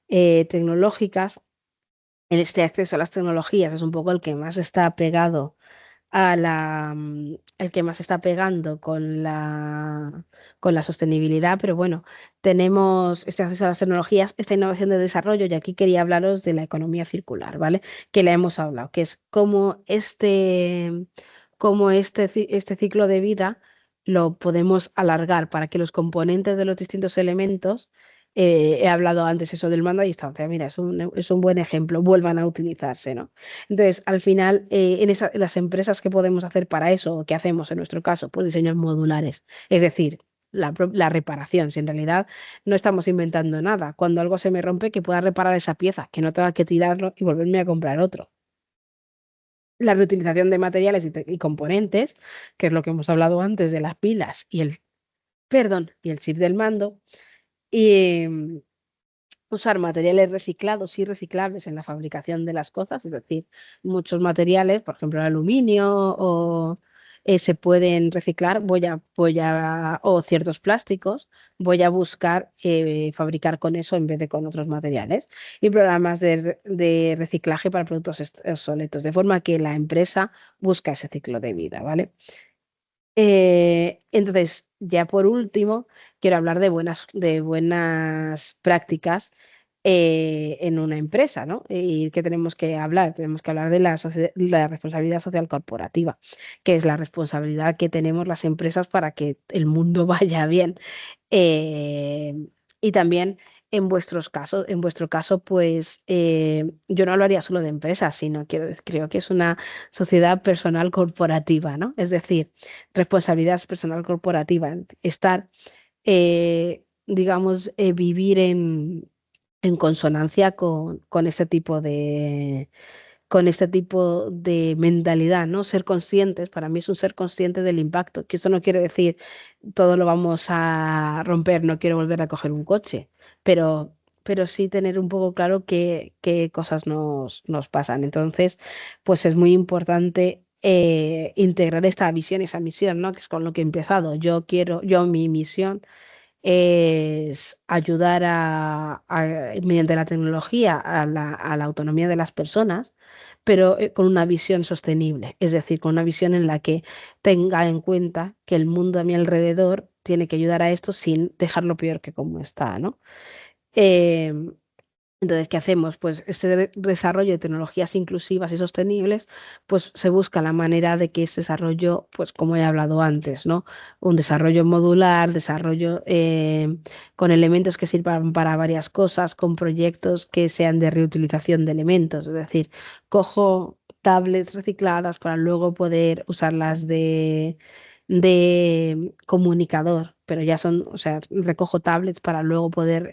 tecnológicas. En este acceso a las tecnologías es un poco el que más está pegado el que más está pegando con la sostenibilidad, pero bueno, tenemos este acceso a las tecnologías, esta innovación de desarrollo, y aquí quería hablaros de la economía circular, ¿vale? Que la hemos hablado, que es este ciclo de vida lo podemos alargar para que los componentes de los distintos elementos, he hablado antes eso del mando a distancia, mira, es un buen ejemplo, vuelvan a utilizarse, ¿no? Entonces, al final, en las empresas que podemos hacer para eso, o que hacemos en nuestro caso, pues diseños modulares. Es decir, la reparación, si en realidad no estamos inventando nada. Cuando algo se me rompe, que pueda reparar esa pieza, que no tenga que tirarlo y volverme a comprar otro. La reutilización de materiales y componentes, que es lo que hemos hablado antes de las pilas y el chip del mando. Y usar materiales reciclados y reciclables en la fabricación de las cosas, es decir, muchos materiales, por ejemplo, el aluminio se pueden reciclar, o ciertos plásticos, voy a buscar fabricar con eso en vez de con otros materiales. Y programas de reciclaje para productos obsoletos, de forma que la empresa busca ese ciclo de vida, ¿vale? Entonces, ya por último, quiero hablar de buenas prácticas en una empresa, ¿no? ¿Y qué tenemos que hablar? Tenemos que hablar de la responsabilidad social corporativa, que es la responsabilidad que tenemos las empresas para que el mundo vaya bien. Eh, y también en vuestro caso, pues yo no hablaría solo de empresas, sino creo que es una sociedad personal corporativa, ¿no? Es decir, responsabilidad personal corporativa, estar, digamos, vivir en consonancia con este tipo de mentalidad, ¿no? Ser conscientes, para mí es un ser consciente del impacto, que esto no quiere decir todo lo vamos a romper, no quiero volver a coger un coche, pero, pero sí tener un poco claro qué cosas nos pasan. Entonces, pues es muy importante integrar esta visión, esa misión, ¿no? Que es con lo que he empezado. Mi misión es ayudar mediante la tecnología a la autonomía de las personas, pero con una visión sostenible, es decir, con una visión en la que tenga en cuenta que el mundo a mi alrededor tiene que ayudar a esto sin dejarlo peor que como está, ¿no? Em, entonces, ¿qué hacemos? Pues ese desarrollo de tecnologías inclusivas y sostenibles, pues se busca la manera de que ese desarrollo, pues como he hablado antes, ¿no? Un desarrollo modular, desarrollo con elementos que sirvan para varias cosas, con proyectos que sean de reutilización de elementos. Es decir, cojo tablets recicladas para luego poder usarlas de comunicador, pero ya son, o sea, recojo tablets para luego poder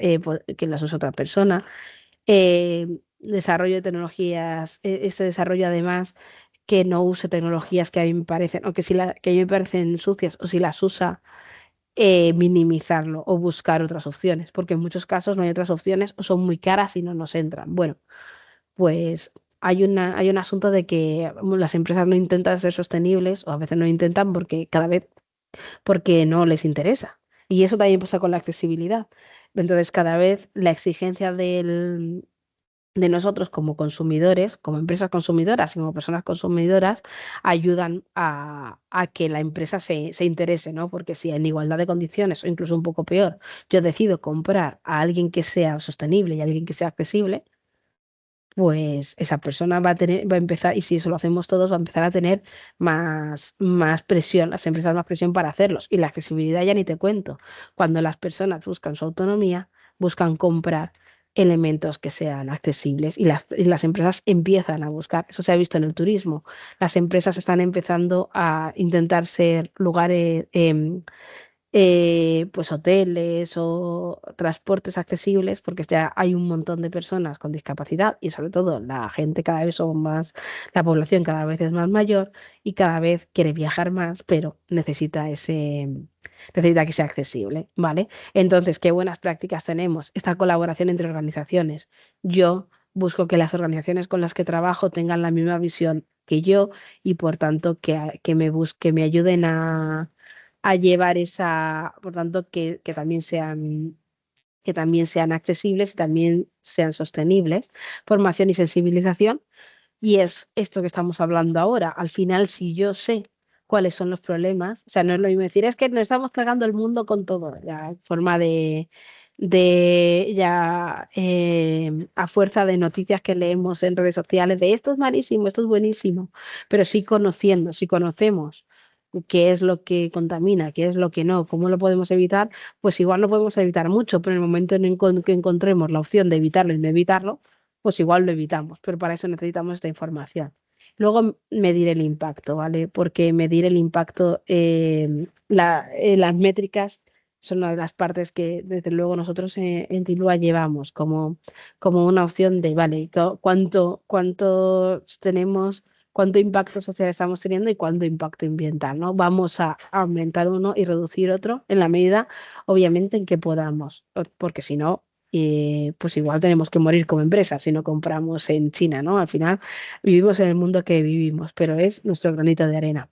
que las use otra persona. Desarrollo de tecnologías, este desarrollo además que no use tecnologías que a mí me parecen, o que, que a mí me parecen sucias, o si las usa, minimizarlo o buscar otras opciones, porque en muchos casos no hay otras opciones o son muy caras y no nos entran. Bueno, pues hay un asunto de que las empresas no intentan ser sostenibles o a veces no intentan porque cada vez porque no les interesa. Y eso también pasa con la accesibilidad. Entonces, cada vez la exigencia de nosotros como consumidores, como empresas consumidoras y como personas consumidoras, ayudan a que la empresa se interese, ¿no? Porque si en igualdad de condiciones o incluso un poco peor, yo decido comprar a alguien que sea sostenible y a alguien que sea accesible, pues esa persona va a empezar, y si eso lo hacemos todos, va a empezar a tener más presión, las empresas más presión para hacerlos. Y la accesibilidad ya ni te cuento. Cuando las personas buscan su autonomía, buscan comprar elementos que sean accesibles y las empresas empiezan a buscar. Eso se ha visto en el turismo. Las empresas están empezando a intentar ser lugares, pues hoteles o transportes accesibles, porque ya hay un montón de personas con discapacidad y sobre todo la gente cada vez son más, la población cada vez es más mayor y cada vez quiere viajar más, pero necesita que sea accesible, ¿vale? Entonces, ¿qué buenas prácticas tenemos? Esta colaboración entre organizaciones. Yo busco que las organizaciones con las que trabajo tengan la misma visión que yo y por tanto que me ayuden a llevar por tanto, que también sean accesibles y también sean sostenibles, formación y sensibilización. Y es esto que estamos hablando ahora. Al final, si yo sé cuáles son los problemas, o sea, no es lo mismo decir, es que nos estamos cargando el mundo con todo, ya forma a fuerza de noticias que leemos en redes sociales, de esto es malísimo, esto es buenísimo, pero sí conociendo, si conocemos qué es lo que contamina, qué es lo que no, cómo lo podemos evitar, pues igual no podemos evitar mucho, pero en el momento que encontremos la opción de evitarlo y no evitarlo, pues igual lo evitamos, pero para eso necesitamos esta información. Luego medir el impacto, ¿vale? Porque medir el impacto, las métricas son una de las partes que desde luego nosotros en Tilua llevamos como una opción de, vale, cuánto tenemos, cuánto impacto social estamos teniendo y cuánto impacto ambiental, ¿no? Vamos a aumentar uno y reducir otro en la medida, obviamente, en que podamos, porque si no, pues igual tenemos que morir como empresa si no compramos en China, ¿no? Al final vivimos en el mundo que vivimos, pero es nuestro granito de arena.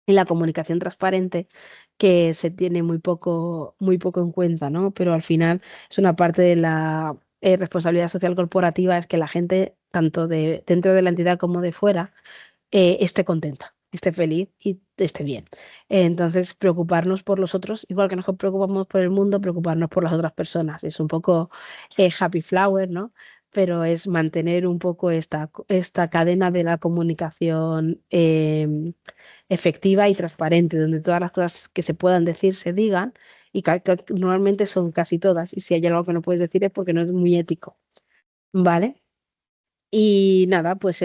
Y la comunicación transparente que se tiene muy poco en cuenta, ¿no? Pero al final es una parte de la responsabilidad social corporativa, es que la gente, tanto dentro de la entidad como de fuera, esté contenta, esté feliz y esté bien. Entonces, preocuparnos por los otros, igual que nos preocupamos por el mundo, preocuparnos por las otras personas. Es un poco happy flower, ¿no? Pero es mantener un poco esta cadena de la comunicación efectiva y transparente, donde todas las cosas que se puedan decir se digan y que normalmente son casi todas. Y si hay algo que no puedes decir es porque no es muy ético, ¿vale? Y nada, pues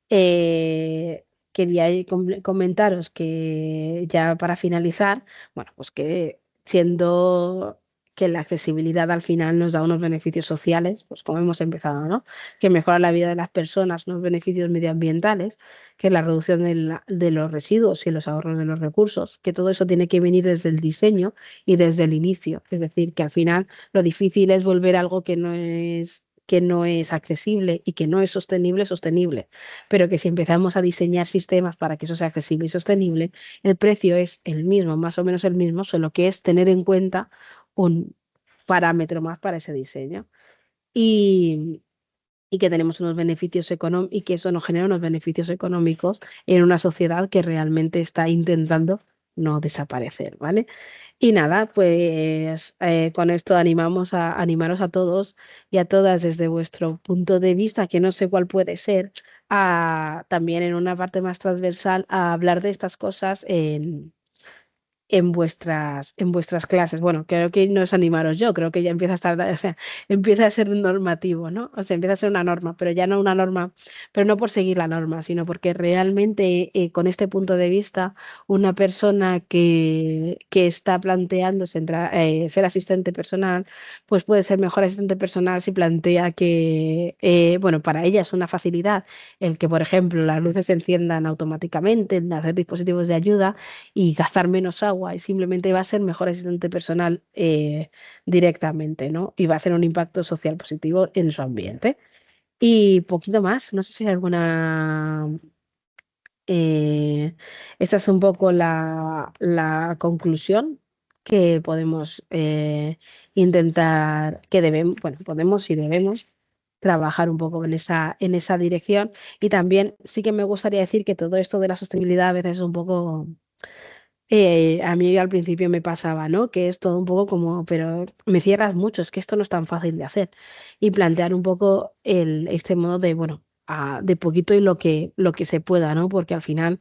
quería comentaros que ya para finalizar, bueno, pues que siendo que la accesibilidad al final nos da unos beneficios sociales, pues como hemos empezado, ¿no? Que mejora la vida de las personas, unos beneficios medioambientales, que es la reducción de los residuos y los ahorros de los recursos, que todo eso tiene que venir desde el diseño y desde el inicio. Es decir, que al final lo difícil es volver a algo que no es que no es accesible y que no es sostenible, sostenible. Pero que si empezamos a diseñar sistemas para que eso sea accesible y sostenible, el precio es el mismo, más o menos el mismo, solo que es tener en cuenta un parámetro más para ese diseño. Y, y que tenemos unos beneficios económicos y que eso nos genera unos beneficios económicos en una sociedad que realmente está intentando no desaparecer, ¿vale? Y nada, pues con esto animaros a todos y a todas desde vuestro punto de vista, que no sé cuál puede ser, también en una parte más transversal, a hablar de estas cosas en vuestras clases. Bueno, creo que no es animaros yo, creo que ya empieza a estar, o sea, empieza a ser normativo, ¿no? O sea, empieza a ser una norma, pero ya no una norma, pero no por seguir la norma, sino porque realmente con este punto de vista, una persona que está planteándose ser asistente personal, pues puede ser mejor asistente personal si plantea que, bueno, para ella es una facilidad el que, por ejemplo, las luces se enciendan automáticamente, el hacer dispositivos de ayuda y gastar menos agua y simplemente va a ser mejor asistente personal directamente, ¿no? Y va a hacer un impacto social positivo en su ambiente. Y poquito más, no sé si hay alguna... esta es un poco la conclusión que podemos intentar, que debemos, bueno, podemos y debemos trabajar un poco en esa dirección. Y también sí que me gustaría decir que todo esto de la sostenibilidad a veces es un poco a mí al principio me pasaba, ¿no? Que es todo un poco como, pero me cierras mucho, es que esto no es tan fácil de hacer. Y plantear un poco este modo de, bueno, de poquito y lo que se pueda, ¿no? Porque al final,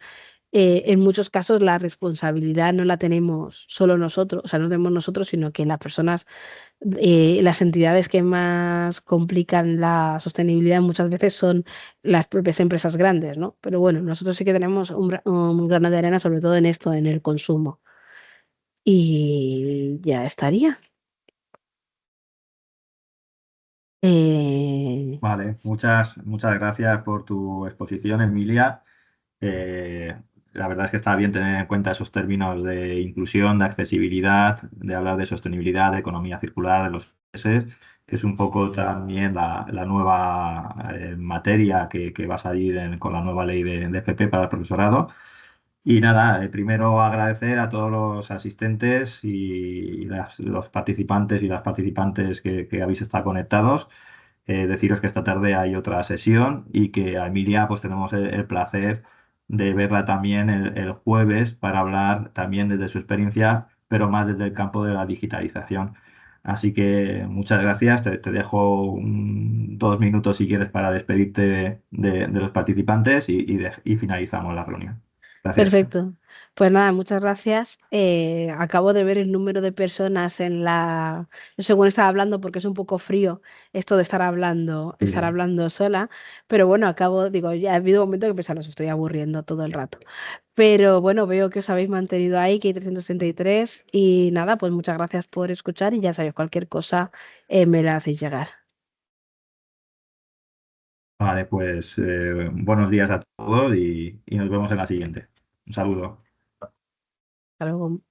en muchos casos, la responsabilidad no la tenemos solo nosotros, o sea, no tenemos nosotros, sino que las personas las entidades que más complican la sostenibilidad muchas veces son las propias empresas grandes, ¿no? Pero bueno, nosotros sí que tenemos un grano de arena, sobre todo en esto, en el consumo. Y ya estaría. Eh, Vale, muchas gracias por tu exposición, Emilia. Eh, la verdad es que está bien tener en cuenta esos términos de inclusión, de accesibilidad, de hablar de sostenibilidad, de economía circular, de los ODS, que es un poco también la nueva materia que va a salir con la nueva ley de FP para el profesorado. Y nada, primero agradecer a todos los asistentes y los participantes y las participantes que habéis estado conectados. Deciros que esta tarde hay otra sesión y que a Emilia pues tenemos el placer de verla también el jueves para hablar también desde su experiencia, pero más desde el campo de la digitalización. Así que muchas gracias. Te dejo 2 minutos si quieres para despedirte de los participantes y finalizamos la reunión. Gracias. Perfecto. Pues nada, muchas gracias. Acabo de ver el número de personas según estaba hablando, porque es un poco frío esto de estar Sí. hablando sola. Pero bueno, digo, ya ha habido un momento que pensaba, os estoy aburriendo todo el rato. Pero bueno, veo que os habéis mantenido ahí, que hay 363. Y nada, pues muchas gracias por escuchar y ya sabéis, cualquier cosa me la hacéis llegar. Vale, pues buenos días a todos y nos vemos en la siguiente. Un saludo. Hasta luego.